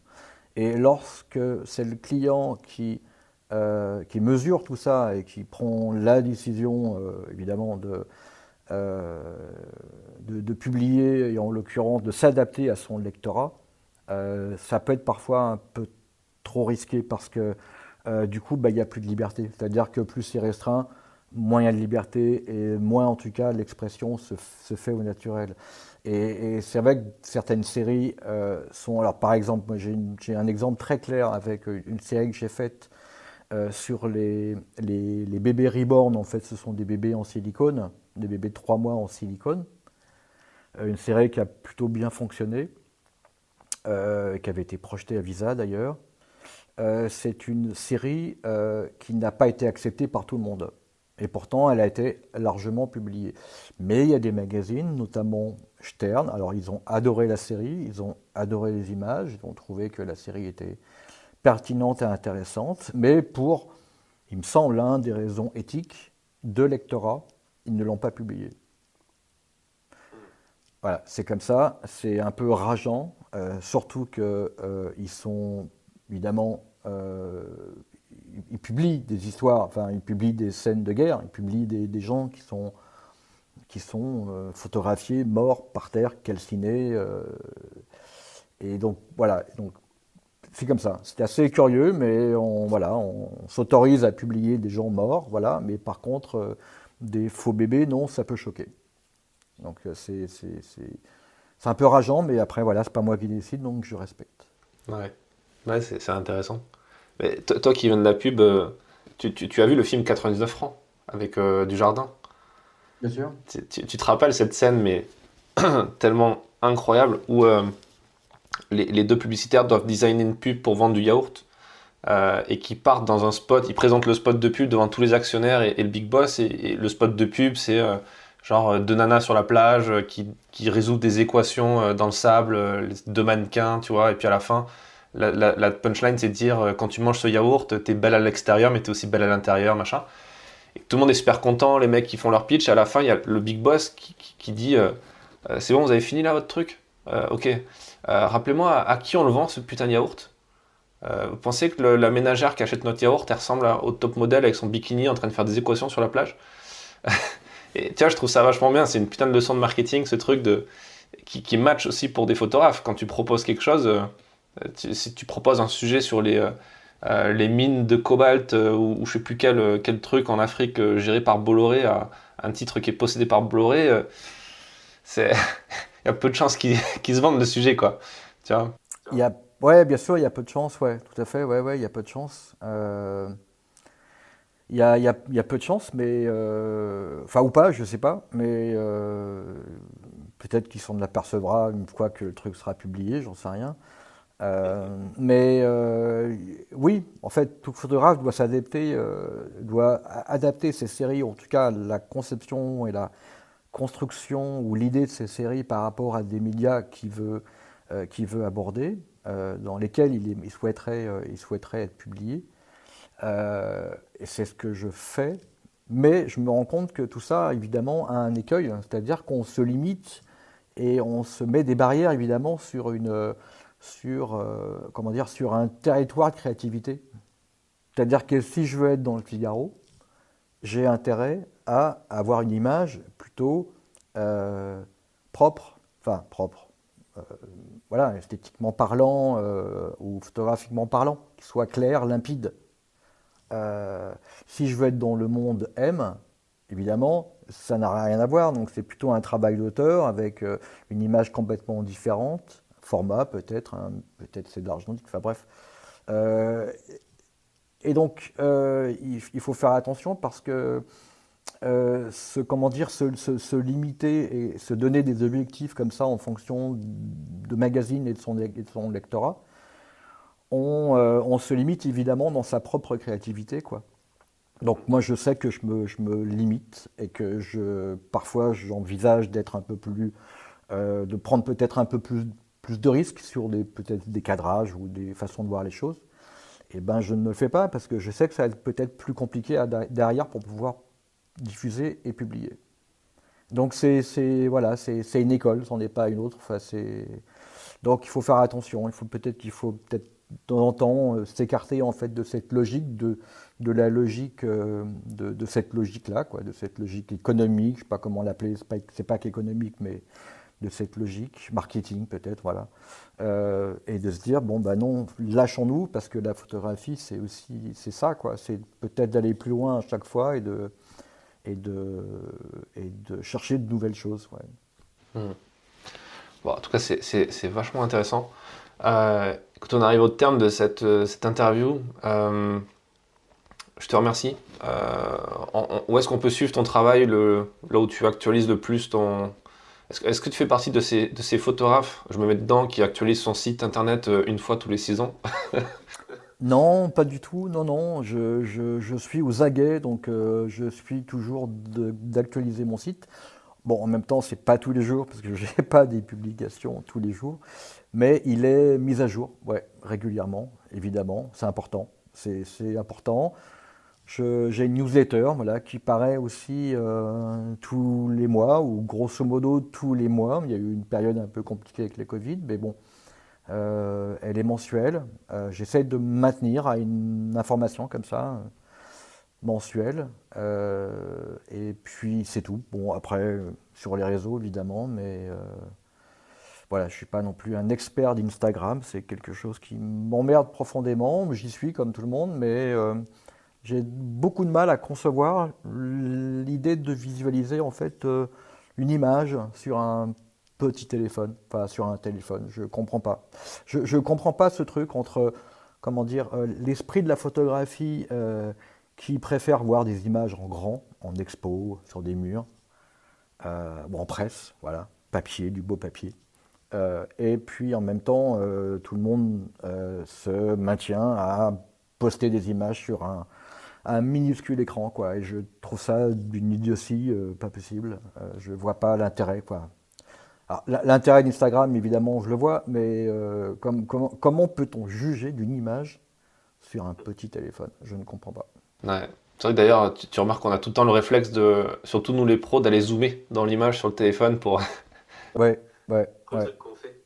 A: Et lorsque c'est le client qui mesure tout ça et qui prend la décision, évidemment, euh, de publier et en l'occurrence de s'adapter à son lectorat, ça peut être parfois un peu trop risqué parce que du coup, bah, il n'y a plus de liberté. C'est-à-dire que plus c'est restreint, moins il y a de liberté et moins en tout cas l'expression se fait au naturel. Et c'est vrai que certaines séries sont... Alors par exemple, moi j'ai un exemple très clair avec une série que j'ai faite sur les bébés reborn. En fait, ce sont des bébés en silicone, des bébés de 3 mois en silicone. Une série qui a plutôt bien fonctionné, qui avait été projetée à Visa d'ailleurs. C'est une série qui n'a pas été acceptée par tout le monde. Et pourtant, elle a été largement publiée. Mais il y a des magazines, notamment Stern. Alors, ils ont adoré la série, ils ont adoré les images, ils ont trouvé que la série était pertinente et intéressante. Mais pour, il me semble, des raisons éthiques de lectorat, ils ne l'ont pas publiée. Voilà, c'est comme ça, c'est un peu rageant, surtout qu'ils sont évidemment, ils publient des histoires, enfin ils publient des scènes de guerre, ils publient des gens qui sont photographiés, morts, par terre, calcinés, et donc voilà, donc c'est comme ça. C'est assez curieux, mais voilà, on s'autorise à publier des gens morts, voilà, mais par contre, des faux bébés, non, ça peut choquer. Donc c'est un peu rageant, mais après, voilà, c'est pas moi qui décide, donc je respecte.
B: Ouais, ouais, c'est intéressant. Mais toi qui viens de la pub, tu as vu le film 99 francs avec Dujardin?
A: Bien sûr.
B: Tu te rappelles cette scène, mais tellement incroyable, où les deux publicitaires doivent designer une pub pour vendre du yaourt et qui partent dans un spot, ils présentent le spot de pub devant tous les actionnaires et le big boss, et le spot de pub, c'est genre deux nanas sur la plage qui résolvent des équations dans le sable, deux mannequins, tu vois, et puis à la fin, la punchline, c'est de dire quand tu manges ce yaourt, t'es belle à l'extérieur, mais t'es aussi belle à l'intérieur, machin. Et tout le monde est super content, les mecs qui font leur pitch, et à la fin, il y a le big boss qui dit c'est bon, vous avez fini là votre truc. Ok. Rappelez-moi à qui on le vend ce putain de yaourt. Vous pensez que la ménagère qui achète notre yaourt, elle ressemble au top modèle avec son bikini en train de faire des équations sur la plage? Et tu vois, je trouve ça vachement bien. C'est une putain de leçon de marketing, ce truc qui match aussi pour des photographes. Quand tu proposes quelque chose, si tu proposes un sujet sur les mines de cobalt ou je sais plus quel truc en Afrique géré par Bolloré, un titre qui est possédé par Bolloré, c'est il y a peu de chances qu'ils se vendent le sujet, quoi. Tu vois?
A: Il y a, ouais, bien sûr, il y a peu de chance, ouais, tout à fait, ouais, ouais, il y a peu de chance. Il y a peu de chance, mais enfin ou pas, je sais pas, mais peut-être qu'ils s'en apercevra une fois que le truc sera publié, j'en sais rien. Mais oui, en fait, tout photographe doit s'adapter, doit adapter ses séries, en tout cas la conception et la construction ou l'idée de ces séries par rapport à des médias qu'il veut aborder, dans lesquels il souhaiterait être publié. Et c'est ce que je fais. Mais je me rends compte que tout ça, évidemment, a un écueil, c'est-à-dire qu'on se limite et on se met des barrières, évidemment, comment dire, sur un territoire de créativité. C'est-à-dire que si je veux être dans le Figaro, j'ai intérêt à avoir une image plutôt propre, enfin propre, euh, voilà, esthétiquement parlant ou photographiquement parlant, qui soit clair, limpide. Si je veux être dans le monde M, évidemment, ça n'a rien à voir. Donc c'est plutôt un travail d'auteur avec une image complètement différente, format peut-être, hein, peut-être c'est de l'argentique, enfin bref. Euh, et donc il faut faire attention parce que comment dire, se limiter et se donner des objectifs comme ça en fonction de magazine et de son lectorat, on se limite évidemment dans sa propre créativité, quoi. Donc moi je sais que je me limite et que parfois j'envisage d'être un peu plus, de prendre peut-être un peu plus de risques sur peut-être des cadrages ou des façons de voir les choses. Et ben je ne me le fais pas parce que je sais que ça va être peut-être plus compliqué derrière pour pouvoir diffuser et publier. Donc voilà, c'est une école, c'en est pas une autre. Enfin, donc il faut faire attention. Il faut peut-être de temps en temps s'écarter en fait de cette logique, de la logique de cette logique-là, quoi, de cette logique économique. Je sais pas comment l'appeler. C'est pas qu'économique, mais de cette logique marketing peut-être, voilà. Et de se dire bon bah non, lâchons-nous parce que la photographie c'est ça, quoi. C'est peut-être d'aller plus loin à chaque fois et de chercher de nouvelles choses. Ouais.
B: Bon, en tout cas, c'est vachement intéressant. Écoute, on arrive au terme de cette interview. Je te remercie. Où est-ce qu'on peut suivre ton travail, là où tu actualises le plus ton... Est-ce que tu fais partie de ces photographes, je me mets dedans, qui actualisent son site internet une fois tous les 6 ans?
A: Non, pas du tout. Non. Je suis aux aguets, donc je suis toujours d'actualiser mon site. Bon, en même temps, c'est pas tous les jours, parce que j'ai pas des publications tous les jours, mais il est mis à jour, ouais, régulièrement, évidemment. C'est important. C'est important. J'ai une newsletter, voilà, qui paraît aussi tous les mois, ou grosso modo tous les mois. Il y a eu une période un peu compliquée avec le Covid, mais bon, elle est mensuelle. J'essaie de me maintenir à une information comme ça, mensuelle. Et puis c'est tout. Bon, après, sur les réseaux, évidemment, mais voilà, je ne suis pas non plus un expert d'Instagram. C'est quelque chose qui m'emmerde profondément. J'y suis comme tout le monde, mais j'ai beaucoup de mal à concevoir l'idée de visualiser en fait une image sur un petit téléphone, enfin sur un téléphone. Je comprends pas. Je comprends pas ce truc entre, comment dire, l'esprit de la photographie qui préfère voir des images en grand, en expo, sur des murs, ou en presse, voilà, papier, du beau papier. Et puis en même temps, tout le monde se maintient à poster des images sur un minuscule écran, quoi. Et je trouve ça d'une idiotie pas possible. Je vois pas l'intérêt, quoi. Alors, l'intérêt d'Instagram, évidemment, je le vois, mais comment peut-on juger d'une image sur un petit téléphone? Je ne comprends pas.
B: Ouais. C'est vrai que d'ailleurs, tu remarques qu'on a tout le temps le réflexe surtout nous les pros, d'aller zoomer dans l'image sur le téléphone pour...
A: Ouais.
B: Comme ça qu'on fait.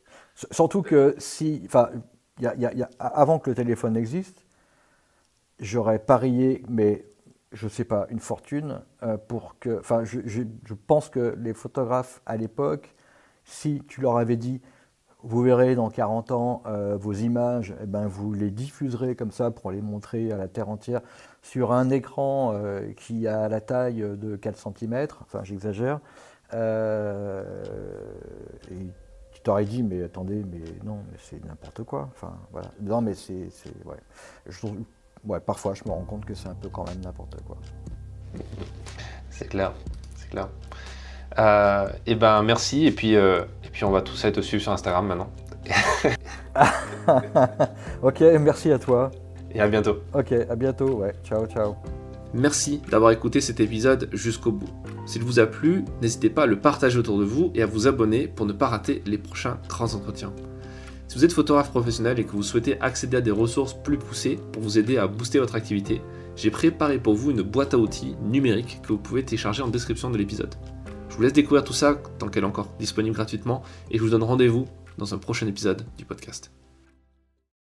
A: Surtout que enfin, avant que le téléphone existe, j'aurais parié, mais je sais pas, une fortune pour que, enfin, je pense que les photographes à l'époque, si tu leur avais dit, vous verrez dans 40 ans vos images, eh ben, vous les diffuserez comme ça pour les montrer à la terre entière sur un écran qui a la taille de 4 cm, enfin j'exagère, et tu t'aurais dit, mais attendez, mais non, mais c'est n'importe quoi. Enfin, voilà. Non, mais ouais. Ouais, parfois, je me rends compte que c'est un peu quand même n'importe quoi.
B: C'est clair. Et ben merci, et puis on va tous aller te suivre sur Instagram maintenant.
A: Ok, merci à toi.
B: Et à bientôt.
A: Ok, à bientôt, ouais. Ciao.
B: Merci d'avoir écouté cet épisode jusqu'au bout. S'il vous a plu, n'hésitez pas à le partager autour de vous et à vous abonner pour ne pas rater les prochains grands entretiens. Si vous êtes photographe professionnel et que vous souhaitez accéder à des ressources plus poussées pour vous aider à booster votre activité, j'ai préparé pour vous une boîte à outils numérique que vous pouvez télécharger en description de l'épisode. Je vous laisse découvrir tout ça tant qu'elle est encore disponible gratuitement et je vous donne rendez-vous dans un prochain épisode du podcast.